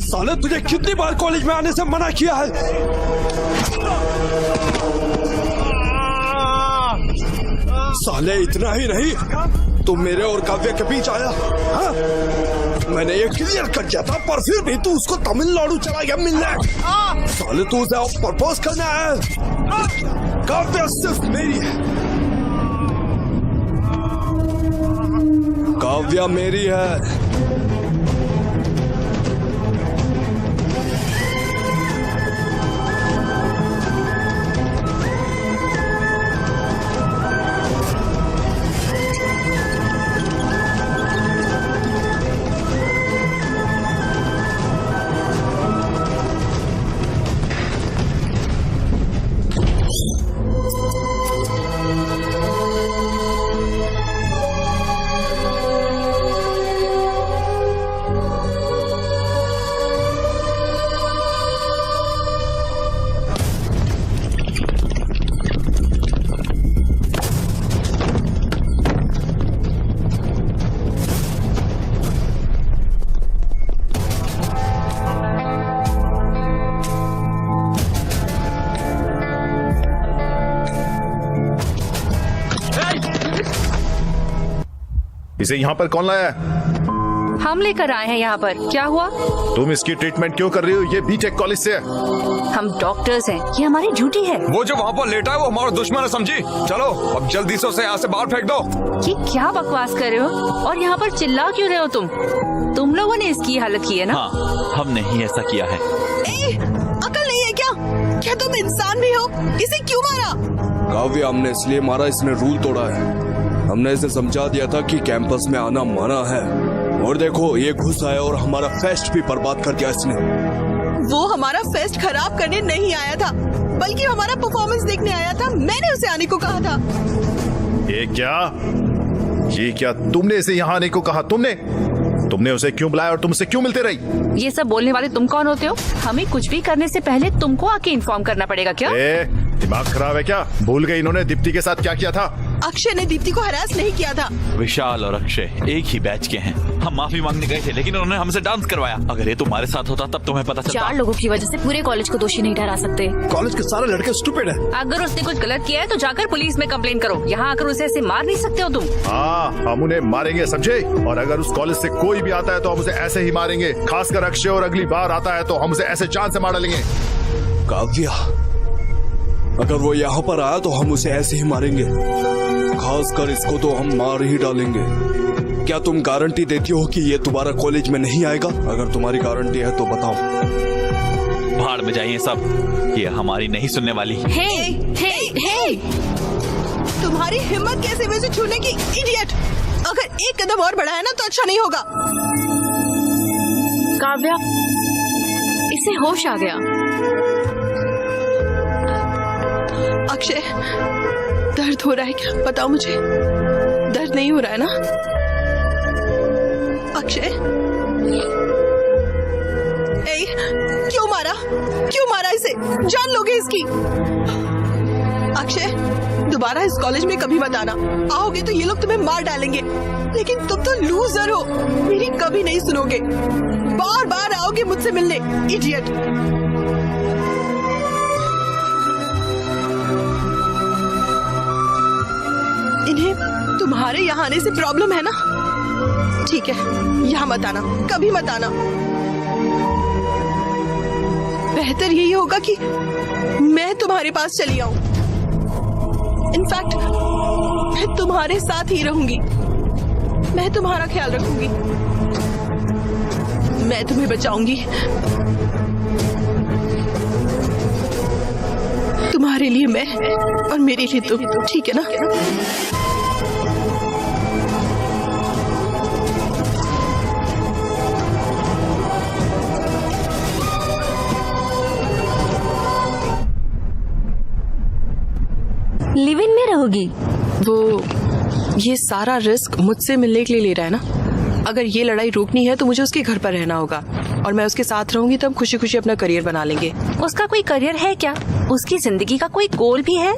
साले तुझे कितनी बार कॉलेज में आने से मना किया है? साले इतना ही नहीं, तुम मेरे और काव्य के बीच आया। हाँ? मैंने ये क्लियर कर दिया था, पर फिर भी तू उसको तमिलनाडु चला गया मिलने। साले तू उसे प्रपोज करना है। काव्य सिर्फ मेरी है, काव्या मेरी है। इसे यहाँ पर कौन लाया है? हम लेकर आए हैं यहाँ पर। क्या हुआ? तुम इसकी ट्रीटमेंट क्यों कर रही हो? ये बीटेक कॉलेज से है। हम डॉक्टर्स हैं, ये हमारी ड्यूटी है। वो जो वहाँ पर लेटा है वो हमारा दुश्मन है, समझी? चलो अब जल्दी से उसे यहाँ से बाहर फेंक दो। ये क्या बकवास कर रहे हो? और यहाँ पर चिल्ला क्यों रहे हो तुम लोगों ने इसकी हालत की है ना? हाँ, हमने ही ऐसा किया है। अकल नहीं है क्या? क्या तुम इंसान भी हो? इसे क्यों मारा? काव्या, हमने इसलिए मारा, इसने रूल तोड़ा है। हमने इसे समझा दिया था कि कैंपस में आना मना है, और देखो ये घुस आया और हमारा फेस्ट भी बर्बाद कर दिया इसने। वो हमारा फेस्ट खराब करने नहीं आया था, बल्कि हमारा परफॉर्मेंस देखने आया था। मैंने उसे आने को कहा था। ये क्या तुमने इसे यहाँ आने को कहा? तुमने उसे क्यों बुलाया और तुमसे क्यों मिलते रही? ये सब बोलने वाले तुम कौन होते हो? हमें कुछ भी करने से पहले तुमको आके इन्फॉर्म करना पड़ेगा क्या? दिमाग खराब है क्या? भूल गई इन्होंने दीप्ति के साथ क्या किया था? अक्षय ने दीप्ति को हरास नहीं किया था। विशाल और अक्षय एक ही बैच के हैं। हम माफी मांगने गए थे, लेकिन उन्होंने हमसे डांस करवाया। अगर ये तुम्हारे साथ होता तब तुम्हें पता चलता। 4 लोगों की वजह से पूरे कॉलेज को दोषी नहीं ठहरा सकते। कॉलेज के सारे लड़के स्टूपिड हैं। अगर उसने कुछ गलत किया है तो जाकर पुलिस में कंप्लेन करो। यहाँ आकर उसे ऐसे मार नहीं सकते हो तुम। हाँ, हम उन्हें मारेंगे, समझे? और अगर उस कॉलेज से कोई भी आता है तो हम उसे ऐसे ही मारेंगे। खासकर अक्षय, और अगली बार आता है तो हम उसे ऐसे जान से मार डालेंगे। काव्या, अगर वो यहाँ पर आया तो हम उसे ऐसे ही मारेंगे। खासकर इसको तो हम मार ही डालेंगे। क्या तुम गारंटी देती हो कि ये दोबारा कॉलेज में नहीं आएगा? अगर तुम्हारी गारंटी है तो बताओ। भाड़ में जाइए सब, ये हमारी नहीं सुनने वाली। हे! तुम्हारी हिम्मत कैसे मुझे छूने की, इडियट! अगर एक कदम और बढ़ाया ना तो अच्छा नहीं होगा। काव्या, इसे होश आ गया। अक्षय, दर्द हो रहा है क्या? बताओ मुझे। दर्द नहीं हो रहा है ना? अक्षय, क्यों मारा इसे? जान लोगे इसकी। अक्षय, दोबारा इस कॉलेज में कभी मत आना। आओगे तो ये लोग तुम्हें मार डालेंगे। लेकिन तुम तो लूजर हो, मेरी कभी नहीं सुनोगे। बार बार आओगे मुझसे मिलने, इडियट। इन्हें तुम्हारे यहाँ आने से प्रॉब्लम है ना? ठीक है, यहाँ मत आना, कभी मत आना। बेहतर यही होगा कि मैं तुम्हारे पास चली आऊं। इनफैक्ट मैं तुम्हारे साथ ही रहूंगी। मैं तुम्हारा ख्याल रखूंगी। मैं तुम्हें बचाऊंगी। तुम्हारे लिए मैं और मेरे लिए तुम, ठीक है ना? लिव इन में रहोगी? वो ये सारा रिस्क मुझसे मिलने के लिए ले रहा है ना? अगर ये लड़ाई रोकनी है तो मुझे उसके घर पर रहना होगा, और मैं उसके साथ रहूंगी तब खुशी खुशी अपना करियर बना लेंगे। उसका कोई करियर है क्या? उसकी जिंदगी का कोई गोल भी है?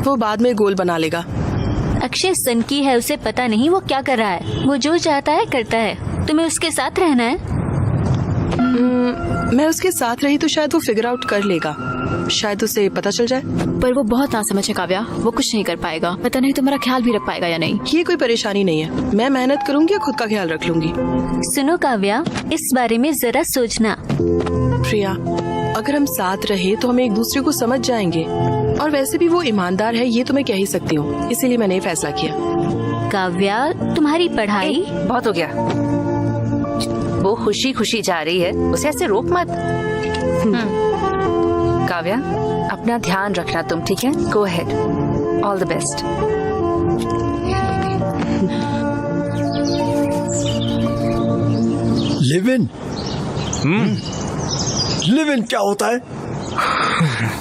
वो बाद में गोल बना लेगा। अक्षय सनकी है, उसे पता नहीं वो क्या कर रहा है। वो जो चाहता है करता है। तुम्हें उसके साथ रहना है। मैं उसके साथ रही तो शायद वो फिगर आउट कर लेगा। शायद उसे पता चल जाए। पर वो बहुत नासमझ है काव्या, वो कुछ नहीं कर पाएगा। पता नहीं तुम्हारा ख्याल भी रख पाएगा या नहीं। ये कोई परेशानी नहीं है। मैं मेहनत करूंगी, खुद का ख्याल रख लूंगी। सुनो काव्या, इस बारे में जरा सोचना। प्रिया, अगर हम साथ रहे तो हम एक दूसरे को समझ जाएंगे, और वैसे भी वो ईमानदार है, ये तो मैं कह ही सकती हूँ। इसीलिए मैंने ये फैसला किया। काव्या, तुम्हारी पढ़ाई बहुत हो गया। वो खुशी खुशी जा रही है, उसे ऐसे रोक मत। काव्या, अपना ध्यान रखना तुम, ठीक है? Go ahead, all the best. Live in? Live in क्या होता है?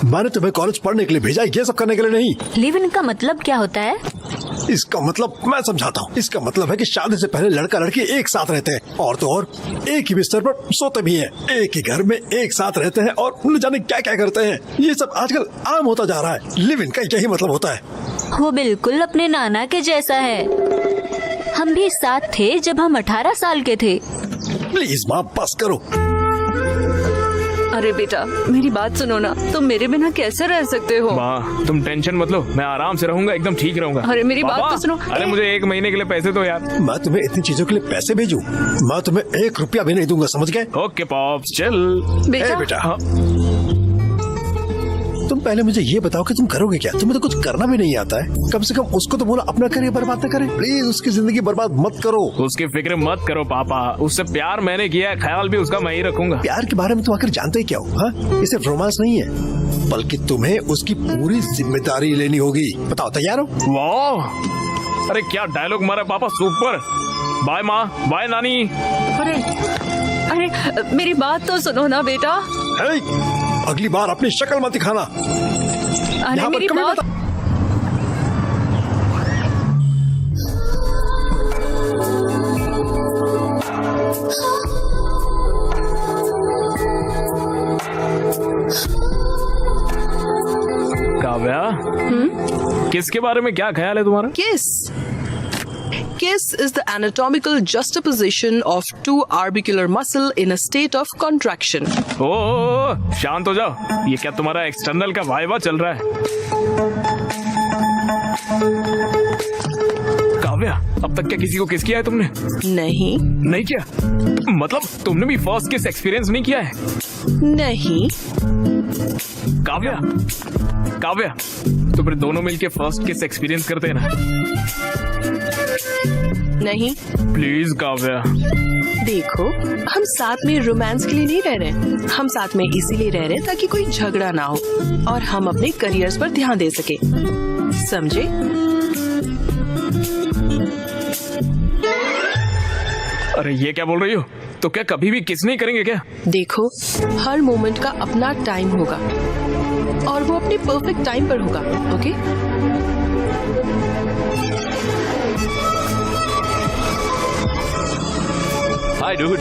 मैंने तुम्हें कॉलेज पढ़ने के लिए भेजा, ये सब करने के लिए नहीं। लिव इन का मतलब क्या होता है? इसका मतलब मैं समझाता हूँ। इसका मतलब है कि शादी से पहले लड़का लड़की एक साथ रहते हैं, और तो और एक ही बिस्तर पर सोते भी हैं, एक ही घर में एक साथ रहते हैं, और न जाने क्या क्या करते हैं। ये सब आजकल आम होता जा रहा है। लिव इन का यही मतलब होता है। वो बिल्कुल अपने नाना के जैसा है। हम भी साथ थे जब हम 18 साल के थे। प्लीज माँ, बस करो। अरे बेटा मेरी बात सुनो ना, तुम मेरे बिना कैसे रह सकते हो? माँ तुम टेंशन मत लो, मैं आराम से रहूंगा, एकदम ठीक रहूंगा। अरे मेरी बात पापा, तो सुनो। अरे मुझे 1 महीने के लिए पैसे दो यार। मैं तुम्हें इतनी चीजों के लिए पैसे भेजूं? मैं तुम्हें 1 रुपया भी नहीं दूंगा, समझ गए? ओके पॉप्स चल। बेटा, बेटा हाँ। तुम पहले मुझे ये बताओ कि तुम करोगे क्या? तुम्हें तो कुछ करना भी नहीं आता है। कम से कम उसको तो बोला अपना करियर बर्बाद न करे। प्लीज उसकी जिंदगी बर्बाद मत करो। उसकी फिक्र मत करो पापा, उससे प्यार मैंने किया है, ख्याल भी उसका मैं ही रखूंगा। प्यार के बारे में तुम आखिर जानते ही क्या हो? हाँ, ये सिर्फ रोमांस नहीं है, बल्कि तुम्हें उसकी पूरी जिम्मेदारी लेनी होगी। बताओ तैयार हो? वाह, अरे क्या डायलॉग मारा पापा, सुपर। बाय माँ, बाय नानी। अरे मेरी बात तो सुनो ना बेटा। अगली बार अपनी शक्ल मत दिखाना। अरे यहाँ पर मेरी कभी बात। मत- काव्या, किसके बारे में क्या ख्याल है तुम्हारा? Kiss is the anatomical juxtaposition of two orbicular muscle in a state of contraction. ओ, शांत हो जाओ, ये क्या तुम्हारा एक्सटर्नल का वाइवा चल रहा है? काव्या, अब तक क्या किसी को किस किया है तुमने? नहीं नहीं किया? मतलब तुमने भी फर्स्ट किस एक्सपीरियंस नहीं किया है? नहीं काव्या, काव्या, तो फिर दोनों मिलके फर्स्ट किस एक्सपीरियंस करते हैं ना? नहीं। प्लीज काव्या। देखो, हम साथ में रोमांस के लिए नहीं रह रहे, हम साथ में इसीलिए रह रहे हैं ताकि कोई झगड़ा ना हो और हम अपने करियर्स पर ध्यान दे सके, समझे? अरे ये क्या बोल रही हो? तो क्या कभी भी किस नहीं करेंगे क्या? देखो, हर मोमेंट का अपना टाइम होगा और वो अपने परफेक्ट टाइम पर होगा, okay? Hi dude.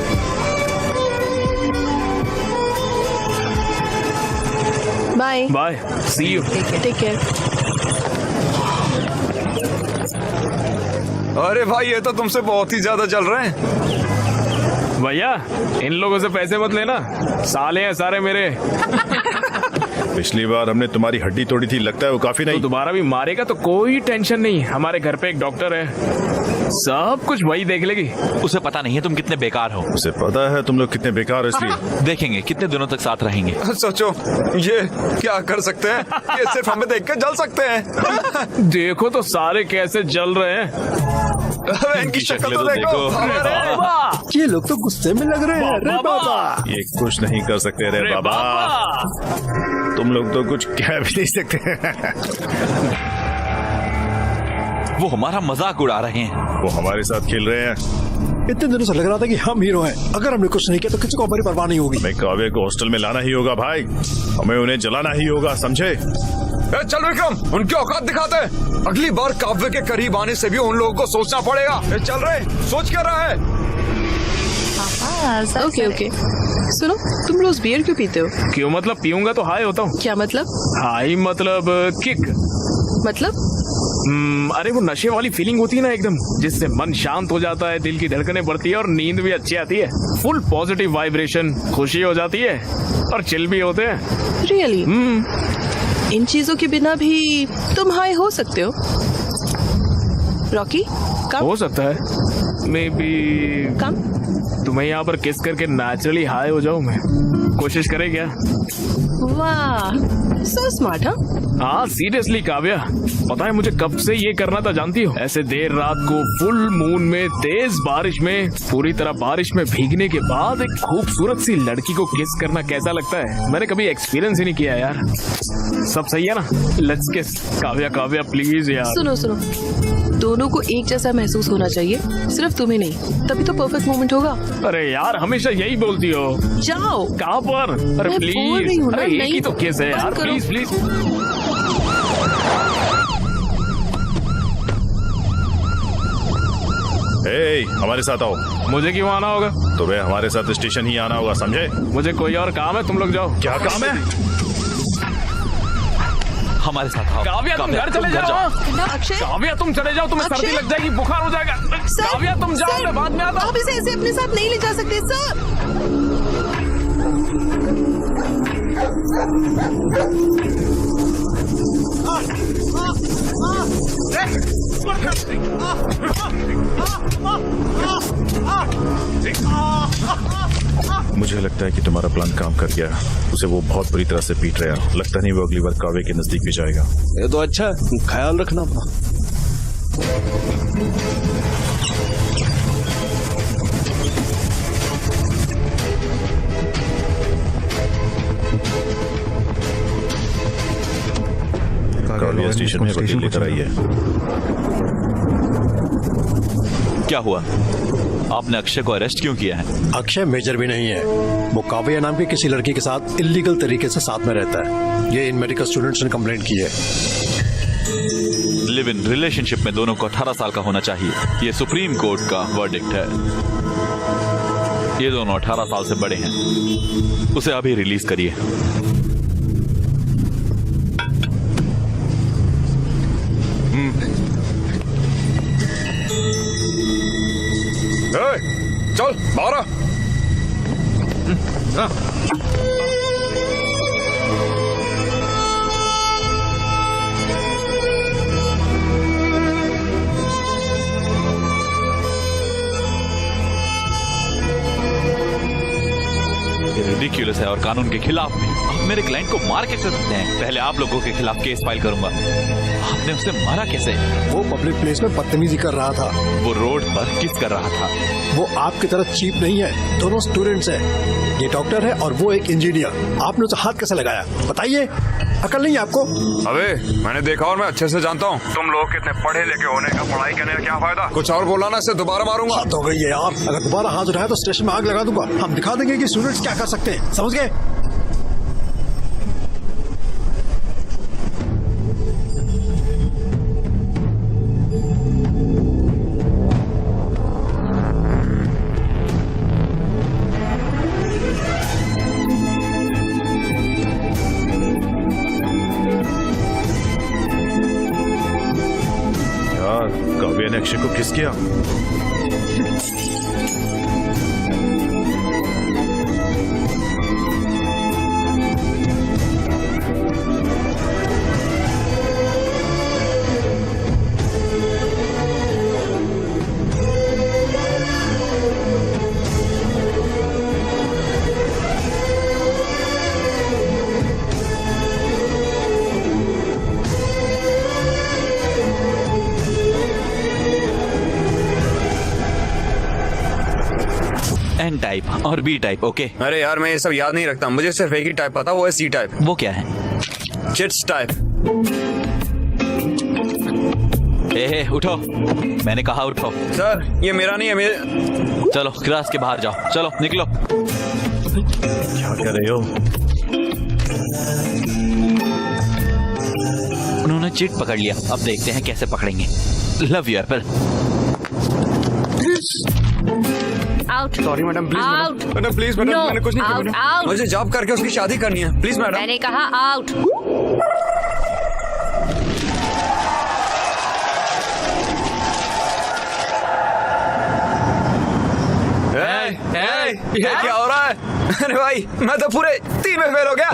Bye bye, see you. Take care. अरे भाई ये तो तुमसे बहुत ही ज्यादा चल रहे हैं। भैया, इन लोगों से पैसे मत लेना, साले हैं सारे मेरे। पिछली बार हमने तुम्हारी हड्डी तोड़ी थी, लगता है वो काफी तो नहीं। दोबारा भी मारेगा तो कोई टेंशन नहीं, हमारे घर पे एक डॉक्टर है, सब कुछ वही देख लेगी। उसे पता नहीं है तुम कितने बेकार हो। उसे पता है तुम लोग कितने बेकार हो, इसलिए देखेंगे कितने दिनों तक साथ रहेंगे। सोचो ये क्या कर सकते हैं, ये सिर्फ हमें देख कर जल सकते हैं। देखो तो सारे कैसे जल रहे हैं। इनकी शक्ल तो देखो। अरे वाह! ये लोग तो गुस्से में लग रहे हैं। अरे बाबा, ये कुछ नहीं कर सकते रे अरे बाबा, तुम लोग तो कुछ कह भी नहीं सकते। वो हमारा मजाक उड़ा रहे हैं। वो हमारे साथ खेल रहे हैं। इतने दिनों से लग रहा था कि हम हीरो हैं। अगर हमने कुछ नहीं किया तो किसी को हमारी परवाह नहीं होगी। हमें काव्य को हॉस्टल में लाना ही होगा भाई, हमें उन्हें जलाना ही होगा, समझे? चल विक्रम, उनकी औकात दिखाते हैं। अगली बार काव्य के करीब आने से भी उन लोगों को सोचना पड़ेगा। चल रहे, सोच क्या रहा है? ओके ओके, सुनो, तुम रोज बियर क्यों पीते हो? क्यों मतलब? पीऊंगा तो हाई होता हूँ। क्या मतलब? हाई मतलब किक। मतलब अरे वो नशे वाली फीलिंग होती है ना एकदम, जिससे मन शांत हो जाता है, दिल की धड़कनें बढ़ती है और नींद भी अच्छी आती है। फुल पॉजिटिव वाइब्रेशन, खुशी हो जाती है और चिल भी होते हैं। रियली? इन चीजों के बिना भी तुम हाई हो सकते हो? रॉकी, कम हो सकता है, मे बी। कम तुम्हें यहाँ पर किस करके नेचुरली हाई हो जाऊं मैं। कोशिश करे क्या? वाह, सो स्मार्ट। हाँ सीरियसली काव्या, पता है मुझे कब से ये करना था जानती हो? ऐसे देर रात को फुल मून में, तेज बारिश में, पूरी तरह बारिश में भीगने के बाद एक खूबसूरत सी लड़की को किस करना कैसा लगता है, मैंने कभी एक्सपीरियंस ही नहीं किया यार। सब सही है ना? लेट्स किस। काव्या काव्या प्लीज यार। सुनो सुनो, दोनों को एक जैसा महसूस होना चाहिए, सिर्फ तुम्हें नहीं, तभी तो परफेक्ट मोमेंट होगा। अरे यार हमेशा यही बोलती हो। जाओ। कहाँ पर? अरे मैं बोल रही प्लीज, हूँ ना, अरे एक नहीं। ही तो किस है यार, बंद करो। Please please. हमारे साथ आओ। मुझे क्यों आना होगा? तुम्हें हमारे साथ स्टेशन ही आना होगा, समझे? मुझे कोई और काम है, तुम लोग जाओ। क्या काम है? हमारे साथ आओ। काव्या तुम घर चले जाओ। अक्षय, काव्या तुम चले जाओ, तुम्हें सर्दी अक्षय? लग जाएगी, बुखार हो जाएगा। काव्या तुम जाओ, मैं बाद में आता हूँ। आप इसे ऐसे अपने साथ नहीं ले जा सकते सर। मुझे लगता है कि तुम्हारा प्लान काम कर गया। उसे वो बहुत बुरी तरह से पीट रहा है। लगता नहीं वो अगली बार काव्य के नजदीक भी जाएगा। ये तो अच्छा है, ख्याल रखना। काव्य स्टेशन में वकील लेकर आई है। क्या हुआ? आपने अक्षय को अरेस्ट क्यों किया है? अक्षय मेजर भी नहीं है, वो काव्या नाम की किसी लड़की के साथ इलीगल तरीके से साथ में रहता है। ये इन मेडिकल स्टूडेंट्स ने कंप्लेंट की है। लिव इन रिलेशनशिप में दोनों को 18 साल का होना चाहिए। ये सुप्रीम कोर्ट का वर्डिक्ट है। ये दोनों 18 साल से बड़े हैं। उसे अभी रिलीज करिए। चल बाहर आ। रिडिक्यूलस है और कानून के खिलाफ भी। आप मेरे क्लाइंट को मार कैसे सकते हैं? पहले आप लोगों के खिलाफ केस फाइल करूंगा। आपने उसे मारा कैसे? वो पब्लिक प्लेस में बदतमीजी कर रहा था। वो रोड पर किस कर रहा था? वो आपकी तरह चीप नहीं है, दोनों स्टूडेंट्स हैं। ये डॉक्टर है और वो एक इंजीनियर। आपने उसे हाथ कैसे लगाया? बताइए, अकल नहीं है आपको? अबे मैंने देखा और मैं अच्छे से जानता हूँ तुम लोग कितने पढ़े लिखे होने का, पढ़ाई करने का क्या फायदा। कुछ और बोला ना, इससे दोबारा मारूंगा। हाथ हो गई है यार, अगर दोबारा हाथ उठाया तो स्टेशन में आग लगा दूंगा। हम दिखा देंगे कि स्टूडेंट्स क्या कर सकते हैं, समझ गए? काव्य ने अक्षय को किस किया? एन टाइप और बी टाइप। ओके। अरे यार मैं ये सब याद नहीं रखता, मुझे सिर्फ एक ही टाइप पता, वो है सी टाइप। वो क्या है? Chits type. ए उठो, मैंने कहा उठो। सर ये मेरा नहीं है, मेरे। चलो क्लास के बाहर जाओ, चलो निकलो। क्या कर रहे हो? उन्होंने चिट पकड़ लिया, अब देखते हैं कैसे पकड़ेंगे। Love you Apple. Out. Sorry madam, please madam, please madam, मैंने कुछ नहीं किया मैडम। आउट। मुझे जॉब करके उसकी शादी करनी है, प्लीज मैडम। मैंने कहा आउट। ये क्या हो रहा है? अरे भाई मैं तो पूरे 3 में फेल हो गया।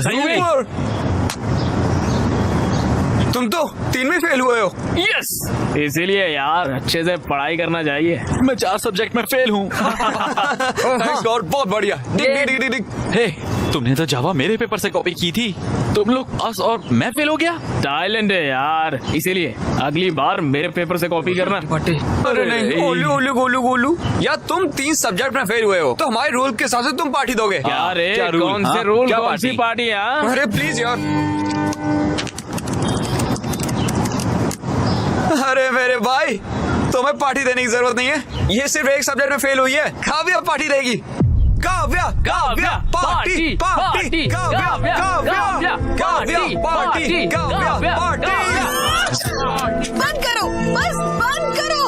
तुम तो 3 में फेल हुए हो। यस, इसीलिए यार अच्छे से पढ़ाई करना चाहिए। मैं 4 सब्जेक्ट में फेल हूँ। थैंक्स गॉड, बहुत बढ़िया। डिग। हे, तुमने तो जावा मेरे पेपर से कॉपी की थी। तुम लोग पास और मैं फेल हो गया। टैलेंट है यार, इसीलिए अगली बार मेरे पेपर से कॉपी करना। अरे नहीं, गोलू यार तुम 3 सब्जेक्ट में फेल हुए हो तो हमारे रूल के हिसाब से तुम पार्टी दोगे। क्या रे, क्या रूल? कौन से हाँ? रूल, क्या कौन सी पार्टी? पार्टी? अरे प्लीज यार। अरे मेरे भाई, तुम्हें पार्टी देने की जरूरत नहीं है। ये सिर्फ एक सब्जेक्ट में फेल हुई है। काव्या पार्टी देगी। काव्या पार्टी, बंद करो, बस बंद करो।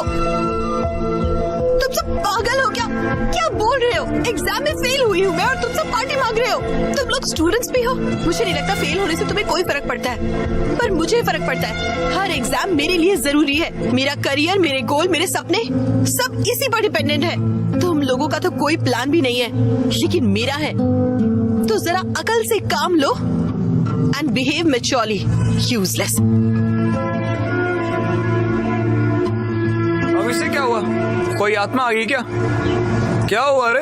तुम सब पागल हो क्या? क्या बोल रहे हो? एग्जाम में फेल हुई हूँ मैं और तुम सब पार्टी मांग रहे हो। तुम लोग स्टूडेंट्स भी हो। मुझे नहीं लगता फेल होने से तुम्हें कोई फर्क पड़ता है, पर मुझे फर्क पड़ता है। हर एग्जाम मेरे लिए जरूरी है। मेरा करियर, मेरे गोल, मेरे सपने सब इसी पर डिपेंडेंट है। तुम लोगों का तो कोई प्लान भी नहीं है, लेकिन मेरा है। तो जरा अकल से काम लो एंड बिहेव मैच्योरली, यूजलेस। अब इससे क्या हुआ? कोई आत्मा आ गई क्या? क्या हुआ रे?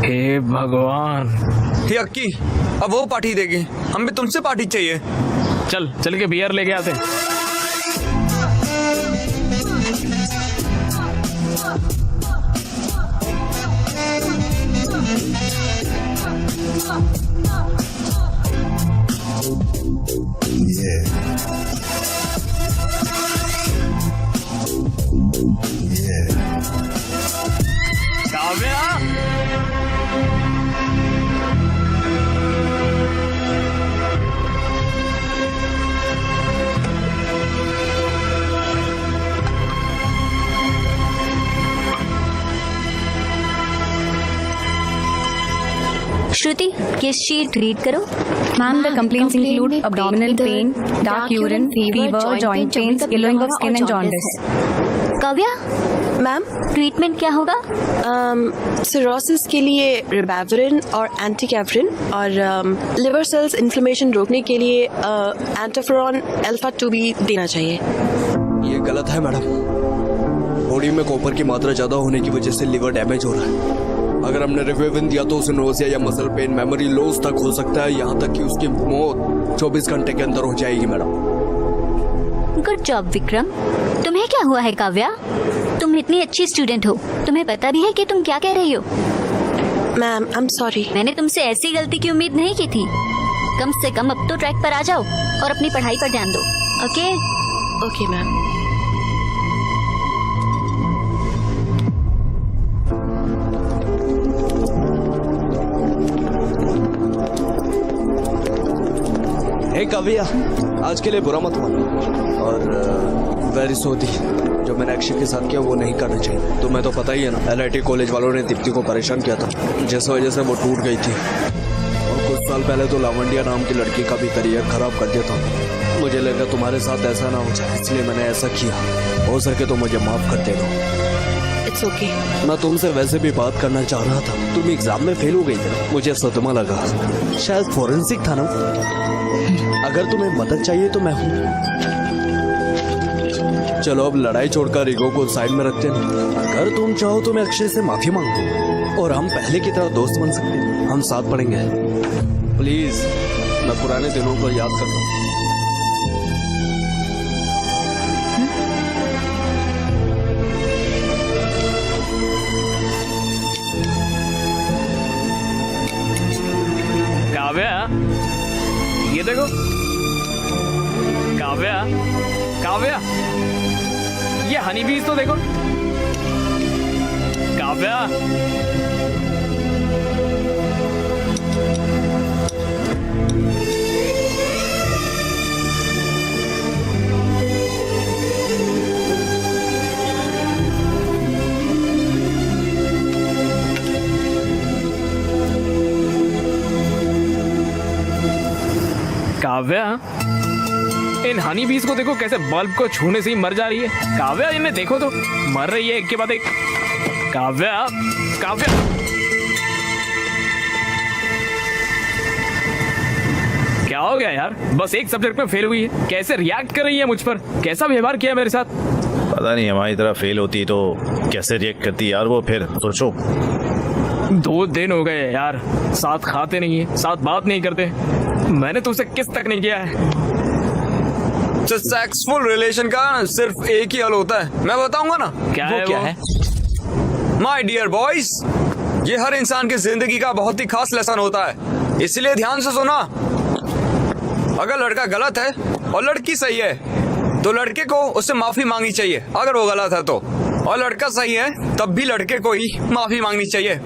हे भगवान। यक्की, अब वो पार्टी देगी, हम भी तुमसे पार्टी चाहिए। चल चल के बियर लेके आते हैं। काव्या, श्रुति, ये शीट रीड करो। Ma'am, the complaints include abdominal pain, dark urine, fever, joint pains, yellowing of skin and jaundice. Kavya, ma'am, treatment क्या होगा? सिरोसिस के लिए रिबाविरिन और एंटीकैफरिन और लिवर सेल्स इन्फ्लेमेशन रोकने के लिए एंटोफेरॉन अल्फा 2 भी देना चाहिए। ये गलत है मैडम। बॉडी में कॉपर की मात्रा ज्यादा होने की वजह से लिवर डैमेज हो रहा है। अगर हमने रिवेविन दिया तो उसे नोजिया या मसल पेन, मेमोरी लॉस तक हो सकता है, यहाँ तक कि उसकी मौत 24 घंटे के अंदर हो जाएगी मैडम। Good job Vikram. तुम्हें क्या हुआ है काव्या? तुम इतनी अच्छी स्टूडेंट हो, तुम्हें पता भी है कि तुम क्या कह रही हो? Ma'am, I am sorry. मैंने तुमसे ऐसी गलती की उम्मीद नहीं की थी। कम से कम अब तो ट्रैक पर आ जाओ और अपनी पढ़ाई पर ध्यान दो। Okay? Okay ma'am. Hey Kavya, आज के लिए बुरा मत मानो और वेरी सॉरी। जो मैंने अक्षय के साथ किया वो नहीं करना चाहिए। तुम्हें तो पता ही है ना, LIT कॉलेज वालों ने दीप्ति को परेशान किया था, जिस वजह से वो टूट गई थी। और कुछ साल पहले तो लावंडिया नाम की लड़की का भी करियर खराब कर दिया था। मुझे लगा तुम्हारे साथ ऐसा ना हो जाए, इसलिए मैंने ऐसा किया। हो सके तो मुझे माफ कर देना। It's okay. मैं तुमसे वैसे भी बात करना चाह रहा था। तुम एग्जाम में फेल हो गई थी, मुझे सदमा लगा। शायद फोरेंसिक था ना। अगर तुम्हें मदद चाहिए तो मैं हूँ। चलो अब लड़ाई छोड़कर ईगो को साइड में रखते हैं। अगर तुम चाहो तो मैं अक्षय से माफी मांगू और हम पहले की तरह दोस्त बन सकते हैं। हम साथ पढ़ेंगे। प्लीज, मैं पुराने दिनों को याद करता हूँ। काव्या, ये देखो। काव्या, काव्या, ये हनी बीज तो देखो। काव्या, काव्या, इन हनी बीज को देखो कैसे बल्ब को छूने से ही मर जा रही है। काव्या, इन्हें देखो तो, मर रही है एक के बाद एक। काव्या, काव्या, क्या हो गया यार? बस एक सब्जेक्ट में फेल हुई है, कैसे रिएक्ट कर रही है मुझ पर? कैसा व्यवहार किया मेरे साथ? पता नहीं, हमारी तरह फेल होती तो कैसे रिएक्ट करती यार वो। फिर सोचो, 2 दिन हो गए यार, साथ खाते नहीं है, साथ बात नहीं करते। मैंने तुमसे किस तक नहीं किया है। सक्सेसफुल रिलेशन का सिर्फ एक ही हल होता है, मैं बताऊंगा ना। क्या है? माय डियर बॉयज, ये हर इंसान की जिंदगी का बहुत ही खास लेसन होता है, इसलिए ध्यान से सुना। अगर लड़का गलत है और लड़की सही है तो लड़के को उससे माफी मांगनी चाहिए अगर वो गलत है तो, और लड़का सही है तब भी लड़के को ही माफी मांगनी चाहिए।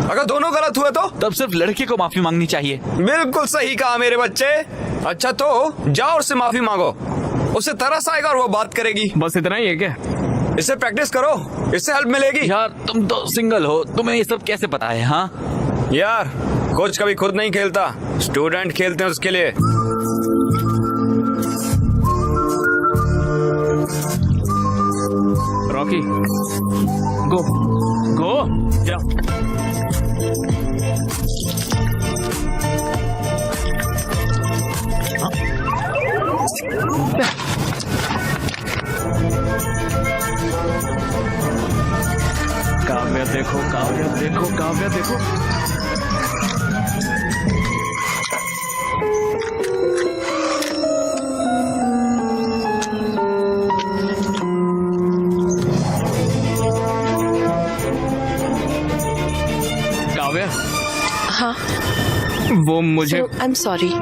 अगर दोनों गलत हुए तो तब सिर्फ लड़के को माफी मांगनी चाहिए। बिल्कुल सही कहा मेरे बच्चे। अच्छा तो जाओ उससे माफी मांगो, उसे तरस आएगा और वो बात करेगी। बस इतना ही है क्या? इसे प्रैक्टिस करो, इससे हेल्प मिलेगी। यार तुम तो सिंगल हो, तुम्हें ये सब कैसे पता है? हाँ यार, कोच कभी खुद नहीं खेलता, स्टूडेंट खेलते हैं उसके लिए। रॉकी, गो गो, जाओ। काव्या देखो, काव्या देखो, काव्या देखो। काव्या, हाँ, वो मुझे आई एम सॉरी।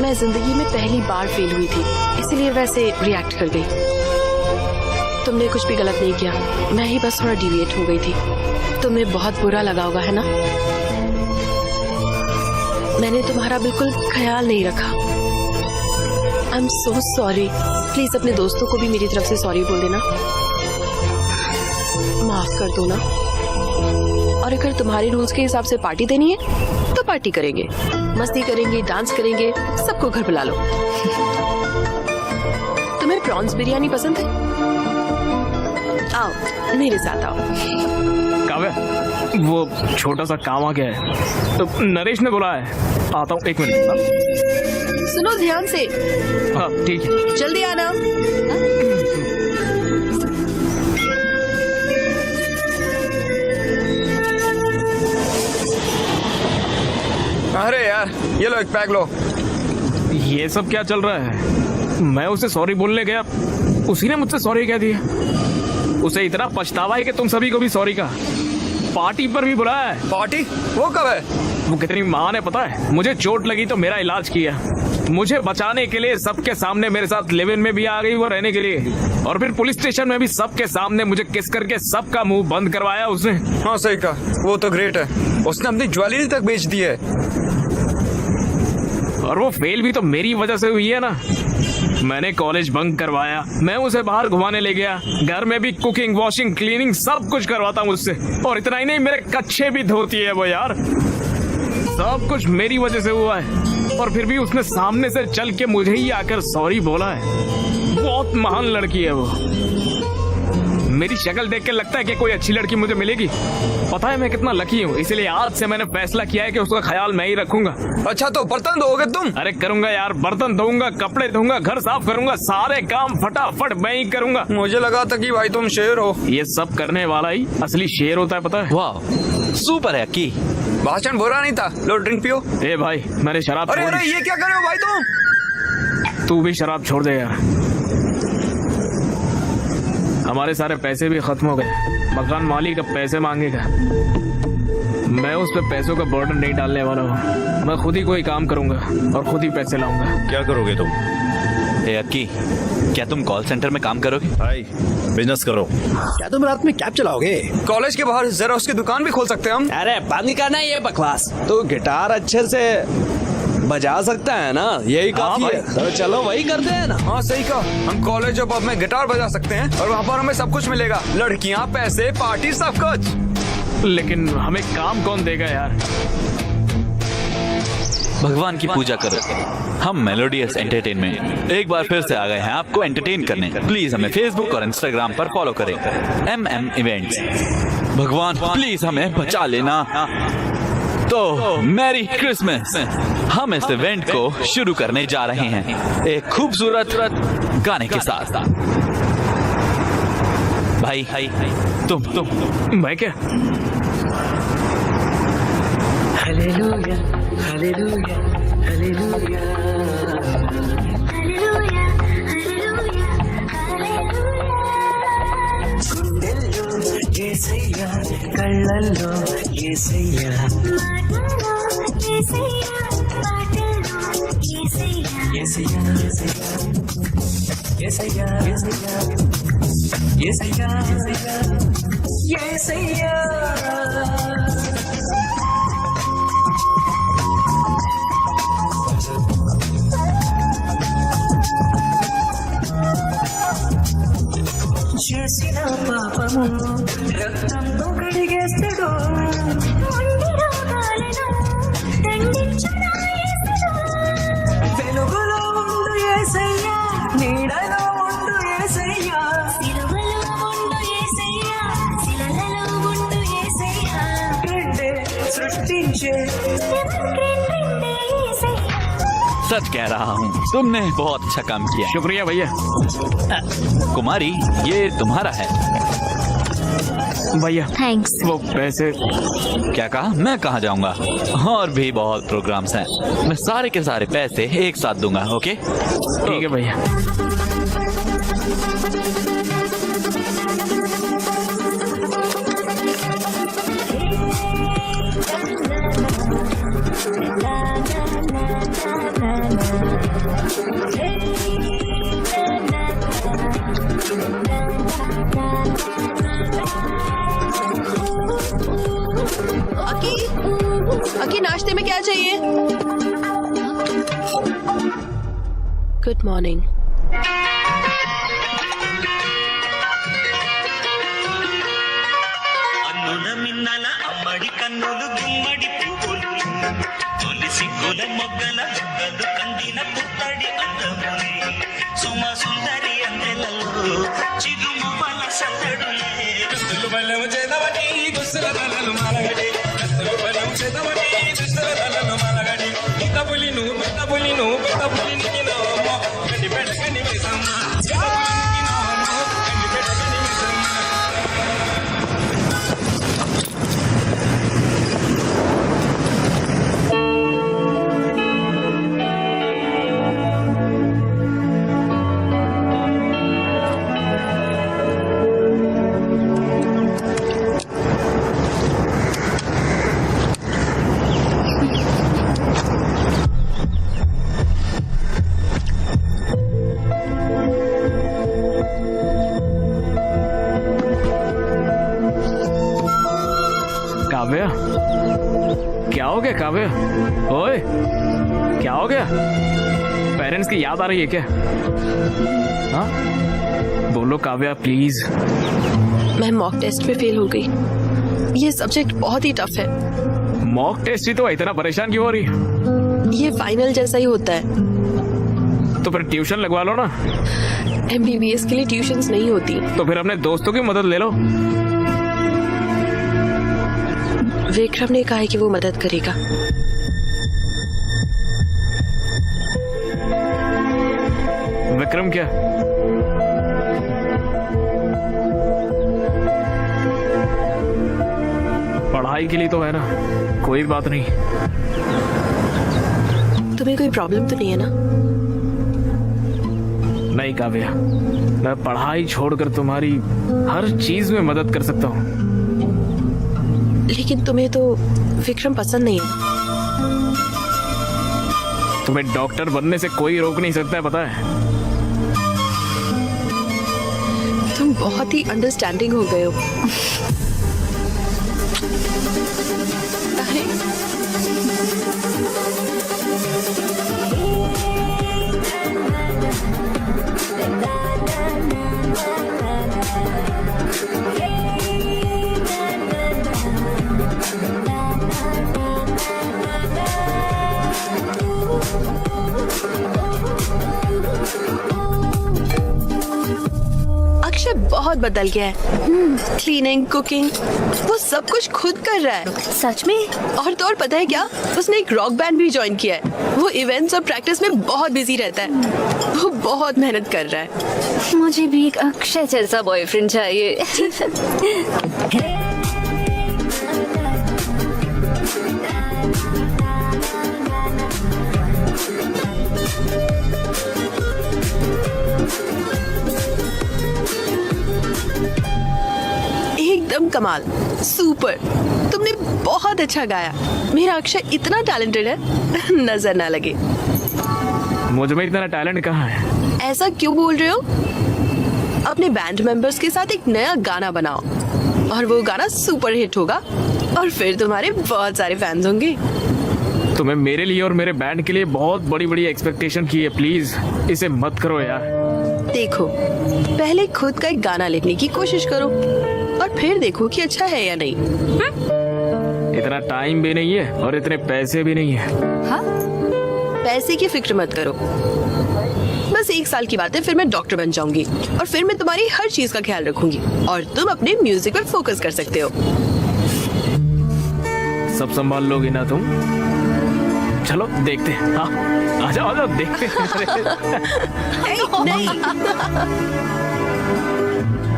मैं जिंदगी में पहली बार फेल हुई थी, इसीलिए वैसे रिएक्ट कर गई। तुमने कुछ भी गलत नहीं किया, मैं ही बस थोड़ा डिविएट हो गई थी। तुम्हें बहुत बुरा लगा होगा, है ना? मैंने तुम्हारा बिल्कुल ख्याल नहीं रखा। I am so sorry. Please अपने दोस्तों को भी मेरी तरफ से सॉरी बोल देना, माफ कर दो ना। और अगर तुम्हारे रूल्स के हिसाब से पार्टी देनी है तो पार्टी करेंगे, मस्ती करेंगे, डांस करेंगे, सबको घर बुला लो। तुम्हें प्रॉन्स बिरयानी पसंद है? आओ मेरे साथ आओ। काव्या, वो छोटा सा काम आ गया है, तो नरेश ने बोला है, आता हूँ 1 मिनट। सुनो ध्यान से। हाँ ठीक है। जल्दी आना। अरे यार, ये लो एक पैक लो। ये सब क्या चल रहा है? मैं उसे सॉरी बोलने गया, उसी ने मुझसे सॉरी कह दिया। उसे इतना पछतावा है कि तुम सभी को भी सॉरी कहा। पार्टी पर भी बुलाया है। पार्टी? वो कब है? वो कितनी महान है पता है? मुझे चोट लगी तो मेरा इलाज किया, मुझे बचाने के लिए सबके सामने मेरे साथ लिव इन में भी आ गई वो रहने के लिए, और फिर पुलिस स्टेशन में भी सबके सामने मुझे किस करके सबका मुंह बंद करवाया उसने। हाँ सही कहा, वो तो ग्रेट है। उसने अपनी ज्वेलरी तक बेच दी है। और वो फेल भी तो मेरी वजह से हुई है ना। मैंने कॉलेज बंक करवाया, मैं उसे बाहर घुमाने ले गया, घर में भी कुकिंग, वॉशिंग, क्लीनिंग सब कुछ करवाता हूँ उससे। और इतना ही नहीं, मेरे कच्छे भी धोती है वो यार। सब कुछ मेरी वजह से हुआ है, और फिर भी उसने सामने से चल के मुझे ही आकर सॉरी बोला है। बहुत महान लड़की है वो। मेरी शक्ल देख के लगता है कि कोई अच्छी लड़की मुझे मिलेगी। पता है मैं कितना लकी हूँ, इसीलिए आज से मैंने फैसला किया है कि उसका ख्याल मैं ही रखूंगा। अच्छा तो बर्तन धोगे तुम? अरे करूंगा यार, बर्तन धोऊंगा, कपड़े धोऊंगा, घर साफ करूंगा, सारे काम फटाफट मैं ही करूंगा। मुझे लगा था कि भाई तुम शेर हो। ये सब करने वाला ही असली शेर होता है, पता है? वाह, सुपर है की। भाषण बुरा नहीं था। लो ड्रिंक पियो। ए भाई, मैंने शराब अरे छोड़ अरे, दी। ये क्या कर रहे हो भाई तुम? तू भी शराब छोड़ दे यार। हमारे सारे पैसे भी खत्म हो गए, मकान मालिक अब पैसे मांगेगा। मैं उस पे पैसों का बर्डन नहीं डालने वाला हूँ। मैं खुद ही कोई काम करूंगा और खुद ही पैसे लाऊंगा। क्या करोगे तुम? ए अक्की, क्या तुम कॉल सेंटर में काम करोगे? भाई बिजनेस करो। क्या तुम रात में कैब चलाओगे? कॉलेज के बाहर जरा उसकी दुकान भी खोल सकते हैं हम। अरे बंद करना ये बकवास। तो गिटार अच्छे से बजा सकता है ना, यही काफी है। तो चलो वही करते हैं ना। हाँ सही कहा, हम कॉलेज और पब में गिटार बजा सकते हैं और वहाँ पर हमें सब कुछ मिलेगा, लड़कियाँ, पैसे, पार्टी, सब कुछ। लेकिन हमें काम कौन देगा यार? भगवान की पूजा करो। हम मेलोडियस एंटरटेनमेंट एक बार फिर से आ गए हैं आपको एंटरटेन करने। प्लीज हमें फेसबुक और इंस्टाग्राम पर फॉलो करें, MM इवेंट्स। भगवान प्लीज हमें बचा लेना। तो मैरी क्रिसमस। हम इस इवेंट को शुरू करने जा रहे हैं एक खूबसूरत गाने के साथ। भाई तुम मैं क्या? हालेलुया हालेलुया हालेलुया हालेलुया गुंडెల్లో యేసయ్యా కళ్ళల్లో యేసయ్యా యేసయ్యా పాటల్లో యేసయ్యా యేసయ్యా యేసయ్యా యేసయ్యా యేసయ్యా యేసయ్యా చేసిన పాపము రక్తంతో కడిగేస్తాడు, వెలుగులో ఉండు యేసయ్యా, నీడలో ఉండు యేసయ్యా, రెండే సృష్టించే सच कह रहा हूँ, तुमने बहुत अच्छा काम किया। शुक्रिया भैया। कुमारी, ये तुम्हारा है। भैया थैंक्स। वो पैसे। क्या कहा? मैं कहाँ जाऊंगा? और भी बहुत प्रोग्राम्स हैं, मैं सारे के सारे पैसे एक साथ दूंगा। ओके ठीक है भैया। अकी नाश्ते में क्या चाहिए? Good morning. మిన్నల అమ్మడి కన్నులు గుమ్మడి పువ్వులు తొలి సిగ్గుల మొగ్గల బుగ్గలు కందిన పుత్తడి అందములే సుమ సుందరి అందెలలో చిగుమువల సందడులే కత్తులు బలం చేదవటి గుస్సుల తలలు మాలగడి కత్తులు బలం చేదవటి గుస్సుల తలలు మాలగడి పుత్తపులి నువ్వు పుత్తపులి నిన్నోమో గడి పెడకని మిసమ్మ काव्या, क्या हो गया काव्या? ओए, क्या हो गया? पेरेंट्स की याद आ रही है क्या? हाँ, बोलो काव्या प्लीज। मैं मॉक टेस्ट में फेल हो गई। ये सब्जेक्ट बहुत ही टफ है। मॉक टेस्ट ही तो इतना परेशान क्यों हो रही है? ये फाइनल जैसा ही होता है। तो फिर ट्यूशन लगवा लो ना। MBBS के लिए ट्यूशंस नहीं होती। तो फिर अपने दोस्तों की मदद ले लो। विक्रम ने कहा है कि वो मदद करेगा। विक्रम क्या? पढ़ाई के लिए तो है ना, कोई बात नहीं। तुम्हें कोई प्रॉब्लम तो नहीं है ना? नहीं काव्या, मैं पढ़ाई छोड़कर तुम्हारी हर चीज में मदद कर सकता हूँ। लेकिन तुम्हें तो विक्रम पसंद नहीं है। तुम्हें डॉक्टर बनने से कोई रोक नहीं सकता है, पता है? तुम बहुत ही अंडरस्टैंडिंग हो गए हो। अरे अक्षय बहुत बदल गया है। क्लीनिंग, कुकिंग, वो सब कुछ खुद कर रहा है। सच में? और तो और पता है क्या, उसने एक रॉक बैंड भी ज्वाइन किया है। वो इवेंट्स और प्रैक्टिस में बहुत बिजी रहता है। वो बहुत मेहनत कर रहा है। मुझे भी एक अक्षय जैसा बॉयफ्रेंड चाहिए। एकदम कमाल, सुपर। तुमने बहुत अच्छा गाया। मेरा अक्षय इतना टैलेंटेड है, नजर ना लगे। मुझ में इतना टैलेंट कहाँ है? ऐसा क्यों बोल रहे हो? अपने बैंड मेंबर्स के साथ एक नया गाना बनाओ और वो गाना सुपर हिट होगा और फिर तुम्हारे बहुत सारे फैंस होंगे। तुम्हें मेरे लिए और मेरे बैंड के लिए बहुत बड़ी बड़ी एक्सपेक्टेशन की है। प्लीज इसे मत करो यार। देखो, पहले खुद का एक गाना लिखने की कोशिश करो और फिर देखो कि अच्छा है या नहीं। इतना टाइम भी नहीं है और इतने पैसे भी नहीं है। हाँ? पैसे की फिक्र मत करो। बस 1 साल की बात है, फिर मैं डॉक्टर बन जाऊंगी और फिर मैं तुम्हारी हर चीज का ख्याल रखूंगी और तुम अपने म्यूजिक पर फोकस कर सकते हो। सब संभाल लोगी ना तुम? चलो देखते हैं। हाँ, आ जाओ देखते हैं।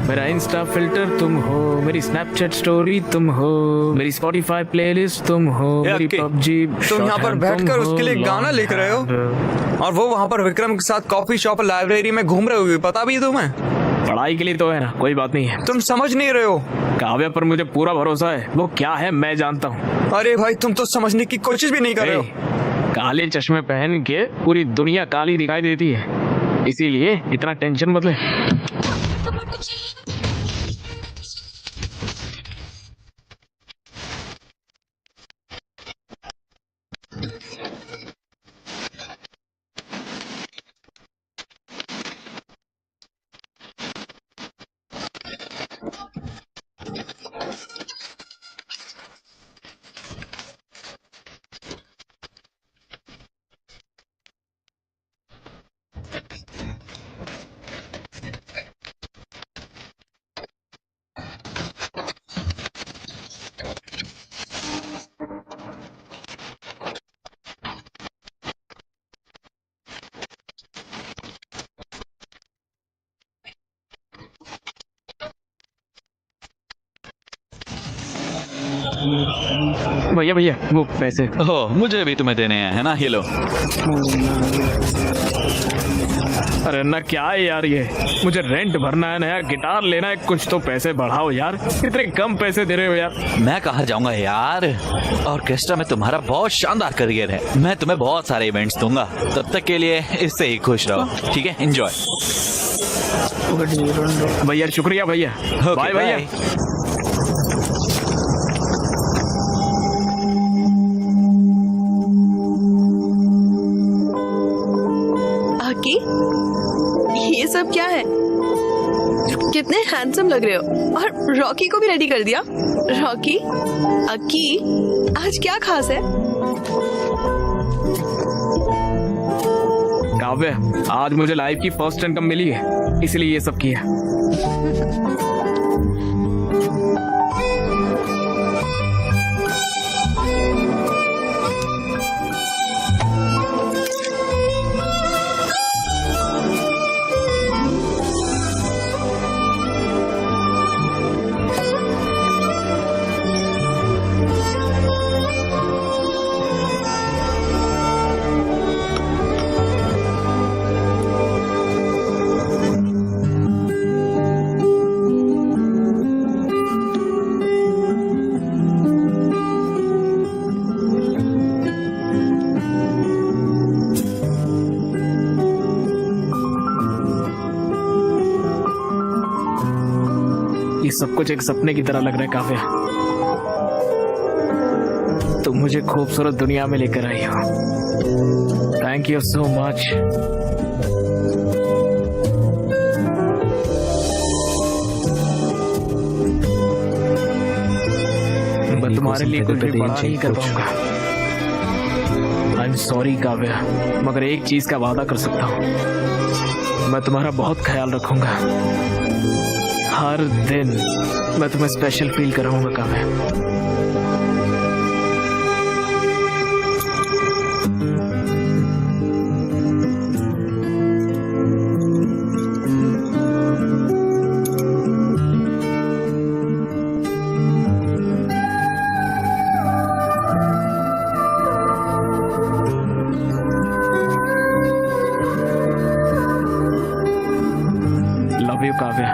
मेरा इंस्टा फिल्टर तुम हो, मेरी स्नैपचैट स्टोरी तुम हो, मेरी स्पॉटिफाई प्लेलिस्ट तुम हो, मेरी पबजी। तुम यहाँ पर बैठकर उसके लिए गाना लिख रहे हो और वो वहाँ पर विक्रम के साथ कॉफी शॉप लाइब्रेरी में घूम रहे हो, पता भी है तुम्हें? पढ़ाई के लिए तो है ना, कोई बात नहीं है। तुम समझ नहीं रहे हो। काव्या पर मुझे पूरा भरोसा है, वो क्या है मैं जानता हूँ। अरे भाई तुम तो समझने की कोशिश भी नहीं कर रहे हो। काले चश्मे पहन के पूरी दुनिया काली दिखाई देती है, इसीलिए इतना टेंशन मत ले। भैया भैया वो पैसे। ओह, मुझे भी तुम्हें देने हैं, है ना? ये लो। अरे ना क्या है यार, ये मुझे रेंट भरना है, नया गिटार लेना है, कुछ तो पैसे बढ़ाओ यार, इतने कम पैसे दे रहे हो यार। मैं कहाँ जाऊंगा यार, ऑर्केस्ट्रा में तुम्हारा बहुत शानदार करियर है, मैं तुम्हें बहुत सारे इवेंट्स दूंगा, तब तक के लिए इससे ही खुश रहो, ठीक है? एंजॉय। भैया शुक्रिया भैया, बाय भैया। ये सब क्या है? कितने हैंडसम लग रहे हो। और रॉकी को भी रेडी कर दिया। रॉकी, अक्की, आज क्या खास है? काव्य, आज मुझे लाइफ की फर्स्ट इनकम मिली है, इसलिए ये सब किया। ये सब कुछ एक सपने की तरह लग रहा है काव्या, तुम मुझे खूबसूरत दुनिया में लेकर आई हो। Thank you so much. मैं तुम्हारे लिए कुछ भी बड़ा नहीं कर पाऊंगा। आई एम सॉरी काव्या, मगर एक चीज का वादा कर सकता हूँ, मैं तुम्हारा बहुत ख्याल रखूंगा। हर दिन मैं तुम्हें स्पेशल फील कराऊंगा काव्या। Love you Kavya.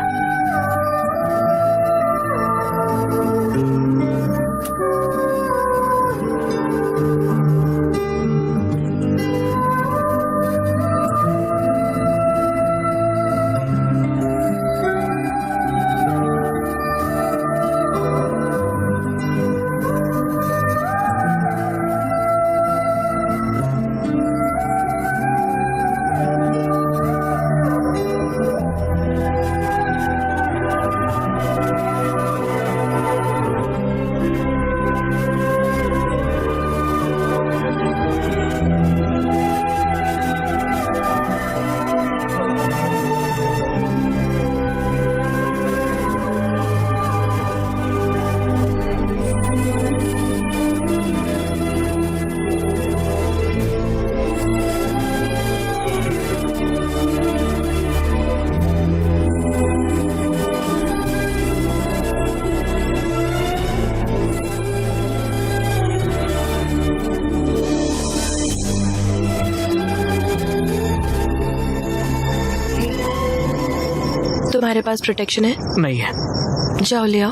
तुम्हारे पास प्रोटेक्शन है? नहीं है। जाओ ले आओ।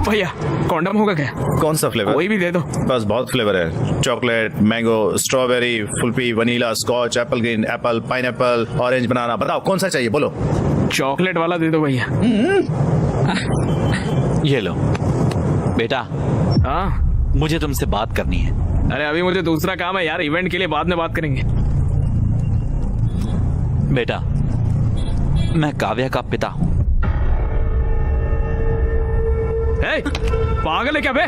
भैया कॉन्डम होगा क्या? कौन सा फ्लेवर? कोई भी दे दो। बस बहुत फ्लेवर है, चॉकलेट, मैंगो, स्ट्रॉबेरी, फुल्फी, vanilla, scotch, apple green, apple, pineapple, orange, banana. बताओ कौन सा चाहिए, बोलो। चॉकलेट वाला दे दो भैया। ये लो बेटा। हाँ मुझे तुमसे बात करनी है। अरे अभी मुझे दूसरा काम है यार, इवेंट के लिए बाद में बात करेंगे। बेटा मैं काव्या का पिता हूँ। हे, पागल है क्या बे?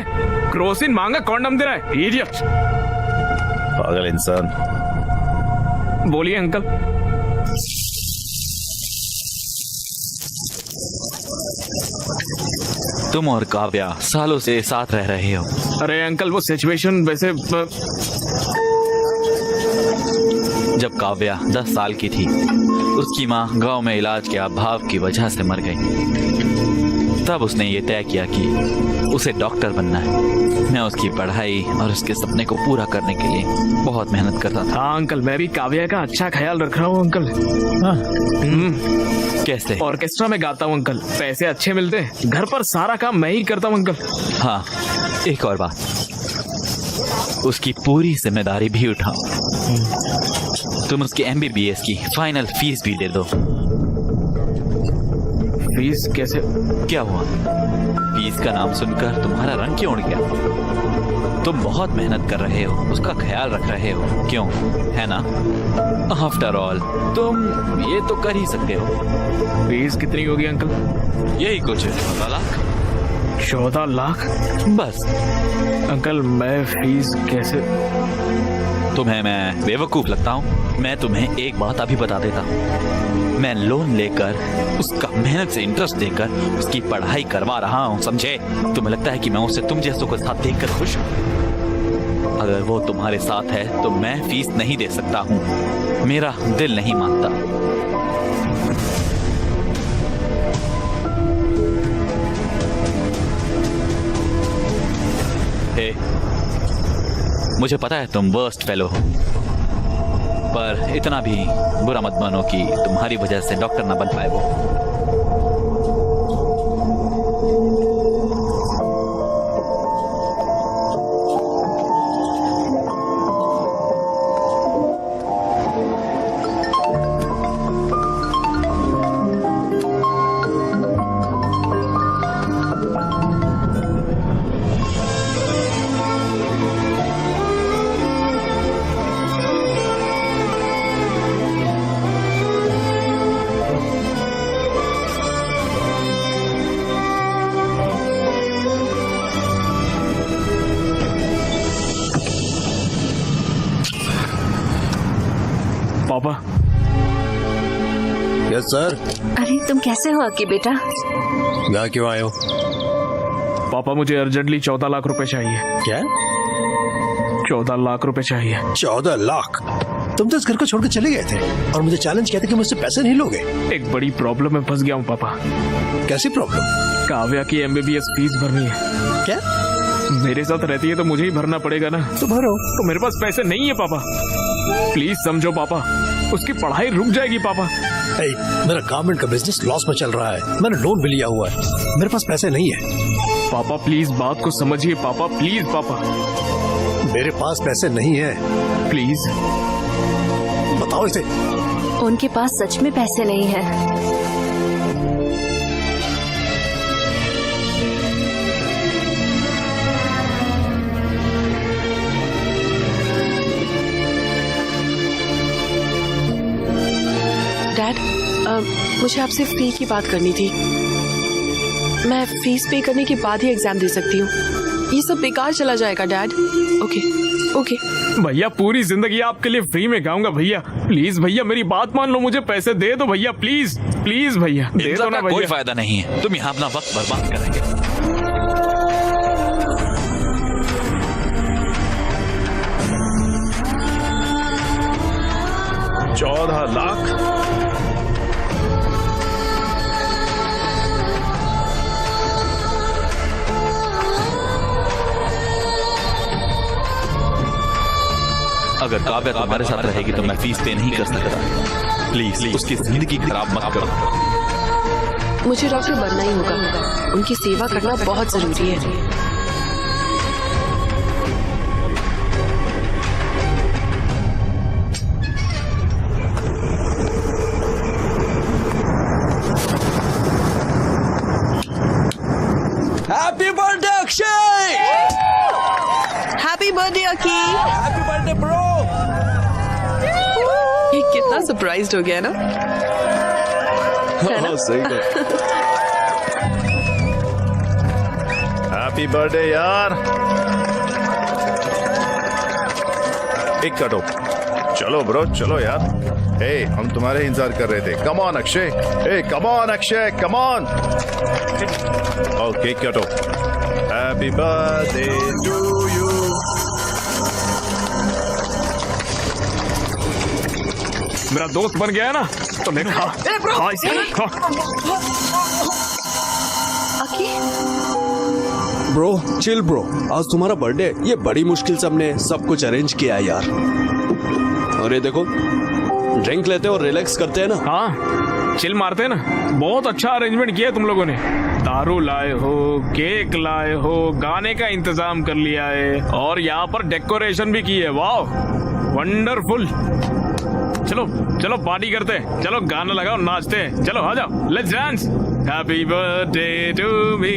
क्रोसिन मांगा कॉन्डम दे रहा है, इडियट। पागल इंसान। बोलिए अंकल। तुम और काव्या सालों से साथ रह रहे हो। अरे अंकल वो सिचुएशन वैसे जब काव्या 10 साल की थी उसकी माँ गांव में इलाज के अभाव की वजह से मर गई। तब उसने ये तय किया कि उसे डॉक्टर बनना है। मैं उसकी पढ़ाई और उसके सपने को पूरा करने के लिए बहुत मेहनत करता था। हाँ अंकल, मैं भी काव्या का अच्छा ख्याल रख रहा हूँ अंकल। कैसे? ऑर्केस्ट्रा में गाता हूँ अंकल, पैसे अच्छे मिलते हैं। घर पर सारा काम मैं ही करता हूँ अंकल। हाँ एक और बात, उसकी पूरी जिम्मेदारी भी उठाओ। तुम उसकी MBBS की फाइनल फीस भी दे दो। फीस कैसे? क्या हुआ? फीस का नाम सुनकर तुम्हारा रंग क्यों उड़ गया? तुम बहुत मेहनत कर रहे हो, उसका ख्याल रख रहे हो, क्यों? है ना? आफ्टर ऑल तुम ये तो कर ही सकते हो। फीस कितनी होगी अंकल? यही कुछ 14 लाख। 14 लाख? बस। अंकल मैं फीस कैसे? तुम्हें मैं बेवकूफ लगता हूँ? मैं तुम्हें एक बात अभी बता देता हूँ। मैं लोन लेकर उसका मेहनत से इंटरेस्ट देकर उसकी पढ़ाई करवा रहा हूँ, समझे? तुम्हें लगता है कि मैं उसे तुम जैसों के साथ देखकर खुश हूँ? अगर वो तुम्हारे साथ है तो मैं फीस नहीं दे सकता हूँ। मेरा दिल नहीं मानता। हे, मुझे पता है तुम वर्स्ट फेलो हो, पर इतना भी बुरा मत मानो कि तुम्हारी वजह से डॉक्टर ना बन पाए वो। पापा। Yes sir. अरे तुम कैसे हो अक्की बेटा? यहाँ क्यों आए हो? पापा मुझे अर्जेंटली 14 लाख रुपए चाहिए। क्या? 14 लाख रुपए चाहिए। 14 लाख? तुम तो इस घर को छोड़कर चले गए थे और मुझे चैलेंज किया था कि मुझसे पैसे नहीं लोगे। एक बड़ी प्रॉब्लम में फंस गया हूँ पापा। कैसी प्रॉब्लम? काव्या की MBBS फीस भरनी है। क्या? मेरे साथ रहती है तो मुझे ही भरना पड़ेगा ना। तो भरो। तो मेरे पास पैसे नहीं है पापा, प्लीज समझो पापा, उसकी पढ़ाई रुक जाएगी पापा। मेरा गारमेंट का बिजनेस लॉस में चल रहा है, मैंने लोन भी लिया हुआ है, मेरे पास पैसे नहीं है। पापा प्लीज बात को समझिए पापा, प्लीज पापा। मेरे पास पैसे नहीं है। प्लीज बताओ इसे। उनके पास सच में पैसे नहीं है। डैड, मुझे आपसे फी की बात करनी थी। मैं फीस पे करने के बाद ही एग्जाम दे सकती हूँ। ये सब बेकार चला जाएगा डैड। ओके ओके भैया, पूरी जिंदगी आपके लिए फ्री में गाऊंगा भैया। प्लीज भैया मेरी बात मान लो, मुझे पैसे दे दो भैया, प्लीज प्लीज भैया दे दो ना भैया। कोई फायदा नहीं है, तुम यहाँ अपना वक्त बर्बाद करेंगे। 14 लाख? अगर काव्या तुम्हारे साथ रहेगी तो मैं फीस पे नहीं कर सकता। प्लीज उसकी जिंदगी खराब मत करो। मुझे डॉक्टर बनना ही होगा। उनकी सेवा करना बहुत जरूरी है। Happy birthday Akshay! Happy birthday Akki! Happy birthday bro! ये कितना सरप्राइज्ड हो गया ना? हाँ, सही बात। हैप्पी बर्थडे यार। एक कटो। चलो ब्रो, चलो यार। हे, हम तुम्हारे इंतजार कर रहे थे। Come on Akshay. Hey, come on Akshay, come on. Okay, कटो। Happy birthday to you. मेरा दोस्त बन गया है ना, तो ले खा। खा इसे, खा। ब्रो चिल ब्रो, आज तुम्हारा बर्थडे, ये बड़ी मुश्किल से हमने सब कुछ अरेंज किया है यार। और ये देखो, ड्रिंक लेते और रिलैक्स करते हैं ना। हाँ, चिल मारते हैं ना। बहुत अच्छा अरेंजमेंट किया तुम लोगों ने। दारू लाए हो, केक लाए हो, गाने का इंतजाम कर लिया है और यहाँ पर डेकोरेशन भी की है। वाह, वंडरफुल। चलो चलो पार्टी करते हैं। चलो गाना लगाओ, नाचते हैं। चलो आ जाओ, let's dance. Happy birthday to me,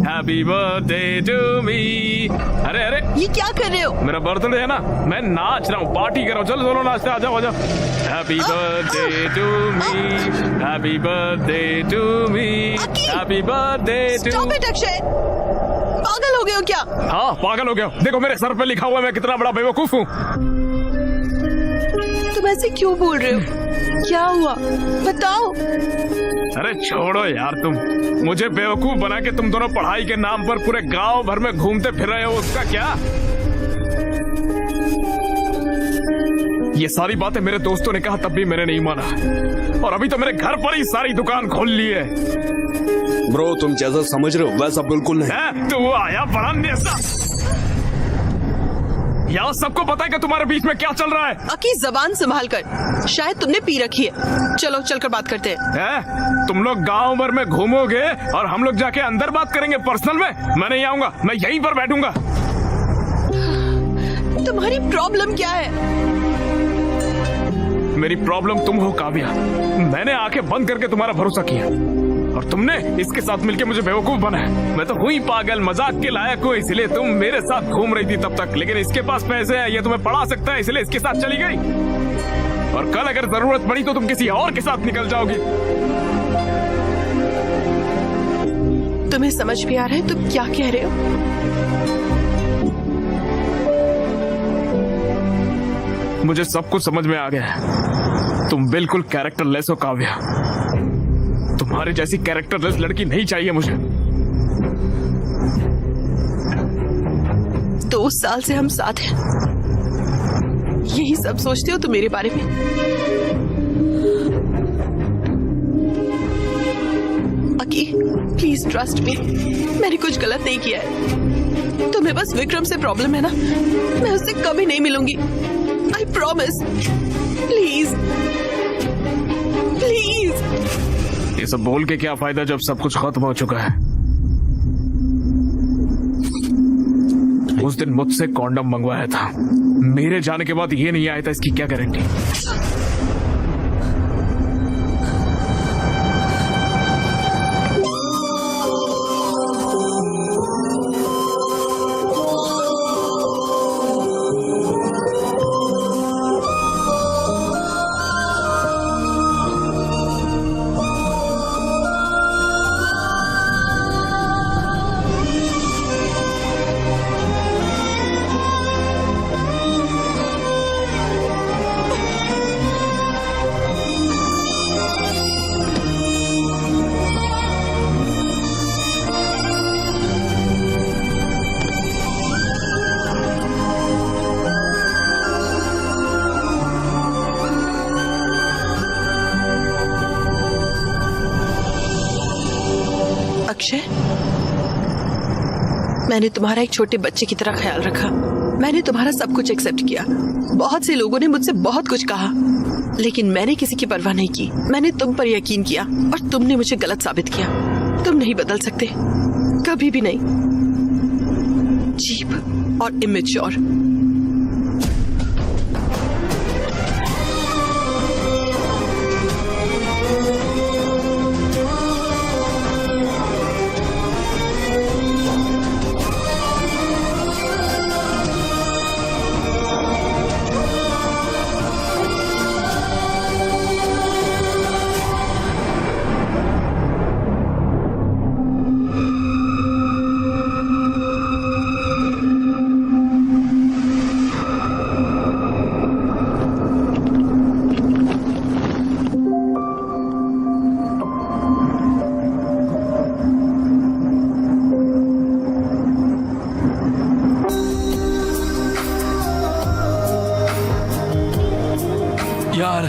happy birthday to me. अरे अरे, ये क्या कर रहे हो? मेरा बर्थडे है ना, मैं नाच रहा हूँ, पार्टी कर रहा हूँ। चलो दोनों नाचते, आ जाओ आ जाओ। Happy birthday to me, happy birthday to me, happy birthday to. Stop it Akshay, पागल हो गए हो क्या? हाँ, पागल हो गया। देखो मेरे सर पे लिखा हुआ है, मैं कितना बड़ा बेवकूफ हूँ। तुम ऐसे क्यों बोल रहे हो? क्या हुआ बताओ। अरे छोड़ो यार, तुम मुझे बेवकूफ बना के तुम दोनों पढ़ाई के नाम पर पूरे गांव भर में घूमते फिर रहे हो, उसका क्या? ये सारी बातें मेरे दोस्तों ने कहा, तब भी मैंने नहीं माना। और अभी तो मेरे घर पर ही सारी दुकान खोल ली है। ब्रो तुम जैसा समझ रहे हो वैसा बिल्कुल नहीं है। तो वो आया बड़ा नेसा। यहाँ सबको पता है कि तुम्हारे बीच में क्या चल रहा है। अकी जबान संभाल कर, शायद तुमने पी रखी है। चलो चलकर बात करते हैं। तुम लोग गांव भर में घूमोगे और हम लोग जाके अंदर बात करेंगे पर्सनल में। मैं नहीं आऊंगा, मैं यहीं पर बैठूंगा। तुम्हारी प्रॉब्लम क्या है? मेरी प्रॉब्लम तुम हो काव्या। मैंने आंखें बंद करके तुम्हारा भरोसा किया और तुमने इसके साथ मिलके मुझे बेवकूफ बनाया। मैं तो हुई पागल, मजाक के लायक हूँ, इसलिए तुम मेरे साथ घूम रही थी तब तक। लेकिन इसके पास पैसे हैं, ये तुम्हें पढ़ा सकता है, इसलिए इसके साथ चली गई। और कल अगर जरूरत पड़ी तो तुम किसी और के साथ निकल जाओगी। तुम्हें समझ भी आ रहा है तुम क्या कह रहे हो? मुझे सब कुछ समझ में आ गया है। तुम बिल्कुल कैरेक्टरलेस हो काव्या। तुम्हारे जैसी कैरेक्टरलेस लड़की नहीं चाहिए मुझे। 2 साल से हम साथ हैं, यही सब सोचते हो तुम मेरे बारे में? अकी प्लीज ट्रस्ट मी, मैंने कुछ गलत नहीं किया है। तुम्हें बस विक्रम से प्रॉब्लम है ना, मैं उससे कभी नहीं मिलूंगी। I promise. Please please. ये सब बोल के क्या फायदा जब सब कुछ खत्म हो चुका है। उस दिन मुझसे कॉन्डम मंगवाया था, मेरे जाने के बाद ये नहीं आया था, इसकी क्या गारंटी? अक्षय, मैंने तुम्हारा एक छोटे बच्चे की तरह ख्याल रखा। मैंने तुम्हारा सब कुछ एक्सेप्ट किया। बहुत से लोगों ने मुझसे बहुत कुछ कहा, लेकिन मैंने किसी की परवाह नहीं की। मैंने तुम पर यकीन किया और तुमने मुझे गलत साबित किया। तुम नहीं बदल सकते, कभी भी नहीं। चीप और इमेच्योर। यार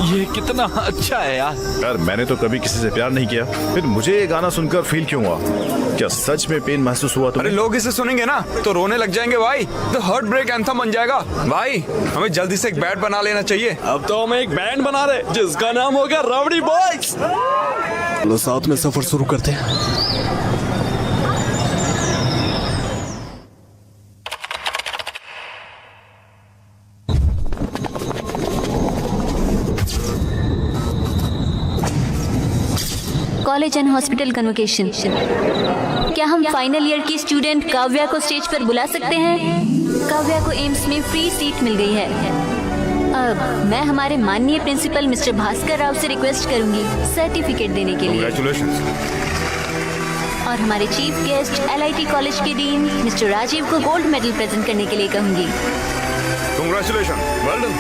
ये कितना अच्छा है यार। यार मैंने तो कभी किसी से प्यार नहीं किया, फिर मुझे ये गाना सुनकर फील क्यों हुआ? क्या सच में पेन महसूस हुआ तुम्हें? अरे लोग इसे सुनेंगे ना तो रोने लग जाएंगे भाई, तो हार्ट ब्रेक एंथम बन जाएगा। भाई हमें जल्दी से एक बैंड बना लेना चाहिए। अब तो हम एक बैंड बना रहे जिसका नाम होगा रावड़ी बॉयज। चलो साथ में सफर शुरू करते हैं। College and hospital convocation. क्या हम फाइनल ईयर की स्टूडेंट काव्या को स्टेज पर बुला सकते हैं? काव्या को एम्स में फ्री सीट मिल गई है। अब मैं हमारे माननीय प्रिंसिपल मिस्टर भास्कर राव से रिक्वेस्ट करूंगी सर्टिफिकेट देने के लिए। Congratulations. और हमारे चीफ गेस्ट LIT कॉलेज के डीन मिस्टर राजीव को गोल्ड मेडल प्रेजेंट करने के लिए कहूंगी। Congratulations. Well done.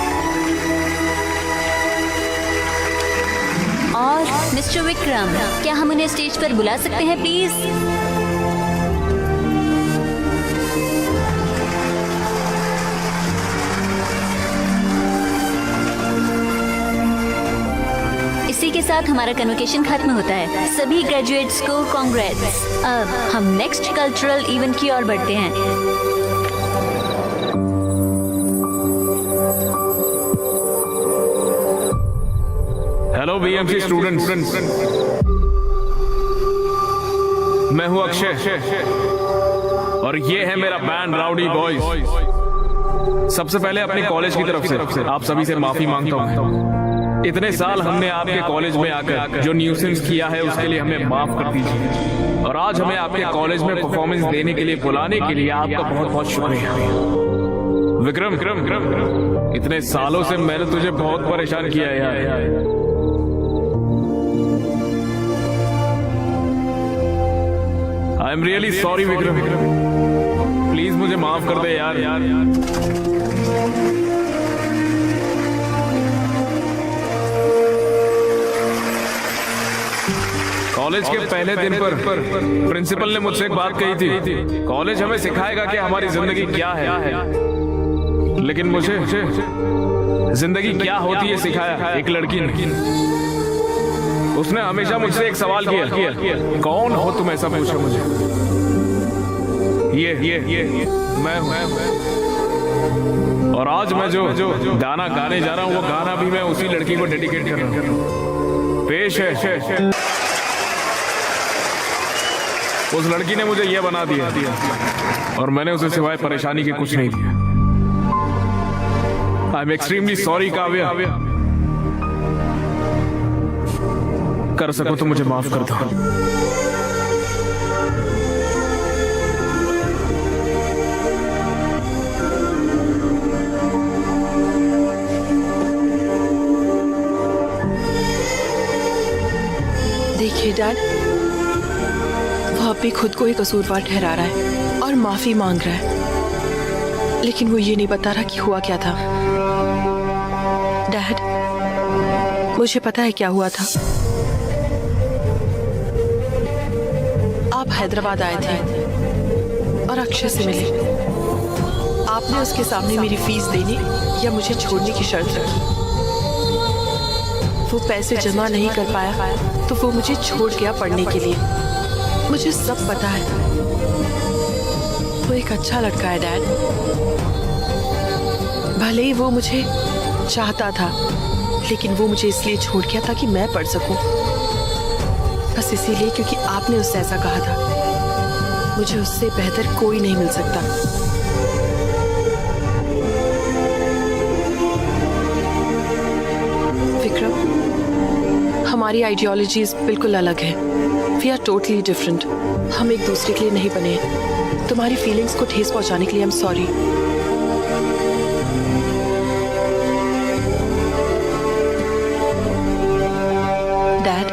और मिस्टर विक्रम, क्या हम उन्हें स्टेज पर बुला सकते हैं प्लीज? इसी के साथ हमारा कन्वोकेशन खत्म होता है। सभी ग्रेजुएट्स को कांग्रेट्स। अब हम नेक्स्ट कल्चरल इवेंट की ओर बढ़ते हैं। हेलो BMC स्टूडेंट्स, मैं हूं अक्षय और ये है मेरा बैंड राउडी बॉयज। सबसे पहले अपने कॉलेज की तरफ से आप सभी से माफी मांगता हूं। इतने साल हमने आपके कॉलेज में आकर जो न्यूसेंस किया है उसके लिए हमें माफ कर दीजिए। और आज हमें आपके कॉलेज में परफॉर्मेंस देने के लिए बुलाने के लिए आपका बहुत बहुत शुक्रिया। विक्रम, इतने सालों से मैंने तुझे बहुत परेशान किया यार। I am really sorry Vikram, please मुझे माफ कर दे यार। कॉलेज के पहले दिन पर प्रिंसिपल ने मुझसे एक बात कही थी, कॉलेज हमें सिखाएगा कि हमारी जिंदगी क्या है, लेकिन मुझे जिंदगी क्या होती है सिखाया एक लड़की ने। उसने हमेशा मुझसे एक सवाल किया, कौन हो तुम, ऐसा पूछा मुझे। ये मैं हूं। और आज मैं जो गाना गाने जा रहा हूं वो गाना भी मैं उसी लड़की को डेडिकेट कर रहा हूं। पेश है उस लड़की ने मुझे ये बना दिया और मैंने उसे सिवाय परेशानी के कुछ नहीं दिया। I am extremely sorry Kavya. कर सको तो मुझे माफ कर दो। देखिए डैड, वो अब भी खुद को ही कसूरवार ठहरा रहा है और माफी मांग रहा है, लेकिन वो ये नहीं बता रहा कि हुआ क्या था। डैड, मुझे पता है क्या हुआ था। आप हैदराबाद आए थे और अक्षय से मिले। आपने उसके सामने मेरी फीस देने या मुझे छोड़ने की शर्त रखी। वो पैसे जमा नहीं कर पाया तो वो मुझे छोड़ गया पढ़ने के लिए। मुझे सब पता है। वो एक अच्छा लड़का है डैड। भले ही वो मुझे चाहता था, लेकिन वो मुझे इसलिए छोड़ गया ताकि मैं पढ़ सकूं। बस इसीलिए क्योंकि आपने उससे ऐसा कहा था। मुझे उससे बेहतर कोई नहीं मिल सकता। विक्रम, हमारी आइडियोलॉजीज बिल्कुल अलग है। We are totally different. हम एक दूसरे के लिए नहीं बने हैं। तुम्हारी फीलिंग्स को ठेस पहुंचाने के लिए I am sorry. Dad,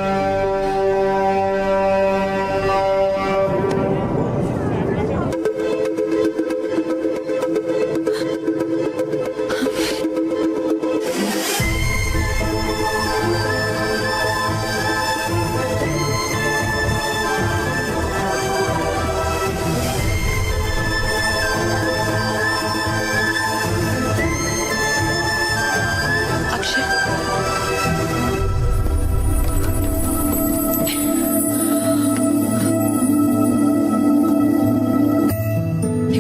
Akshay,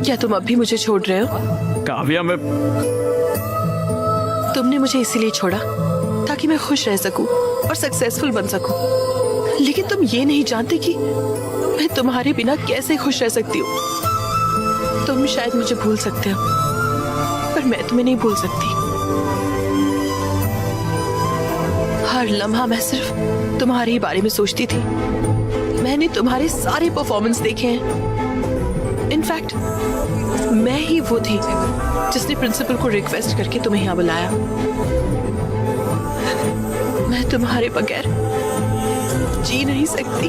क्या तुम अब भी मुझे छोड़ रहे हो? काव्या, मैं तुमने मुझे इसीलिए छोड़ा ताकि मैं खुश रह सकूं और सक्सेसफुल बन सकूं। लेकिन तुम ये नहीं जानते कि मैं तुम्हारे बिना कैसे खुश रह सकती हूँ। तुम शायद मुझे भूल सकते हो, पर मैं तुम्हें नहीं भूल सकती। हर लम्हा मैं सिर्फ तुम्हारे ही बारे में सोचती थी। मैंने तुम्हारे सारे परफॉर्मेंस देखे हैं। इनफैक्ट मैं ही वो थी जिसने प्रिंसिपल को रिक्वेस्ट करके तुम्हें यहाँ बुलाया। मैं तुम्हारे बगैर जी नहीं सकती।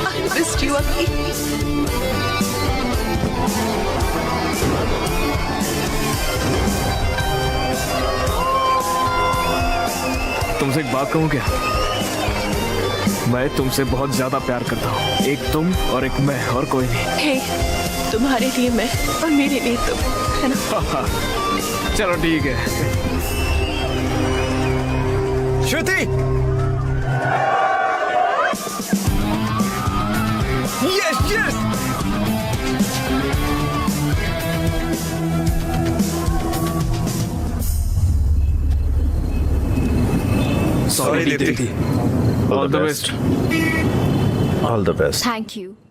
I missed you, Aki. तुमसे एक बात कहूँ क्या? मैं तुमसे बहुत ज्यादा प्यार करता हूँ। एक तुम और एक मैं, और कोई नहीं। Hey, तुम्हारे लिए मैं और मेरे लिए तुम, है ना? चलो ठीक है। Shruti, yes yes, sorry Deepti. All the best. All the best. Thank you.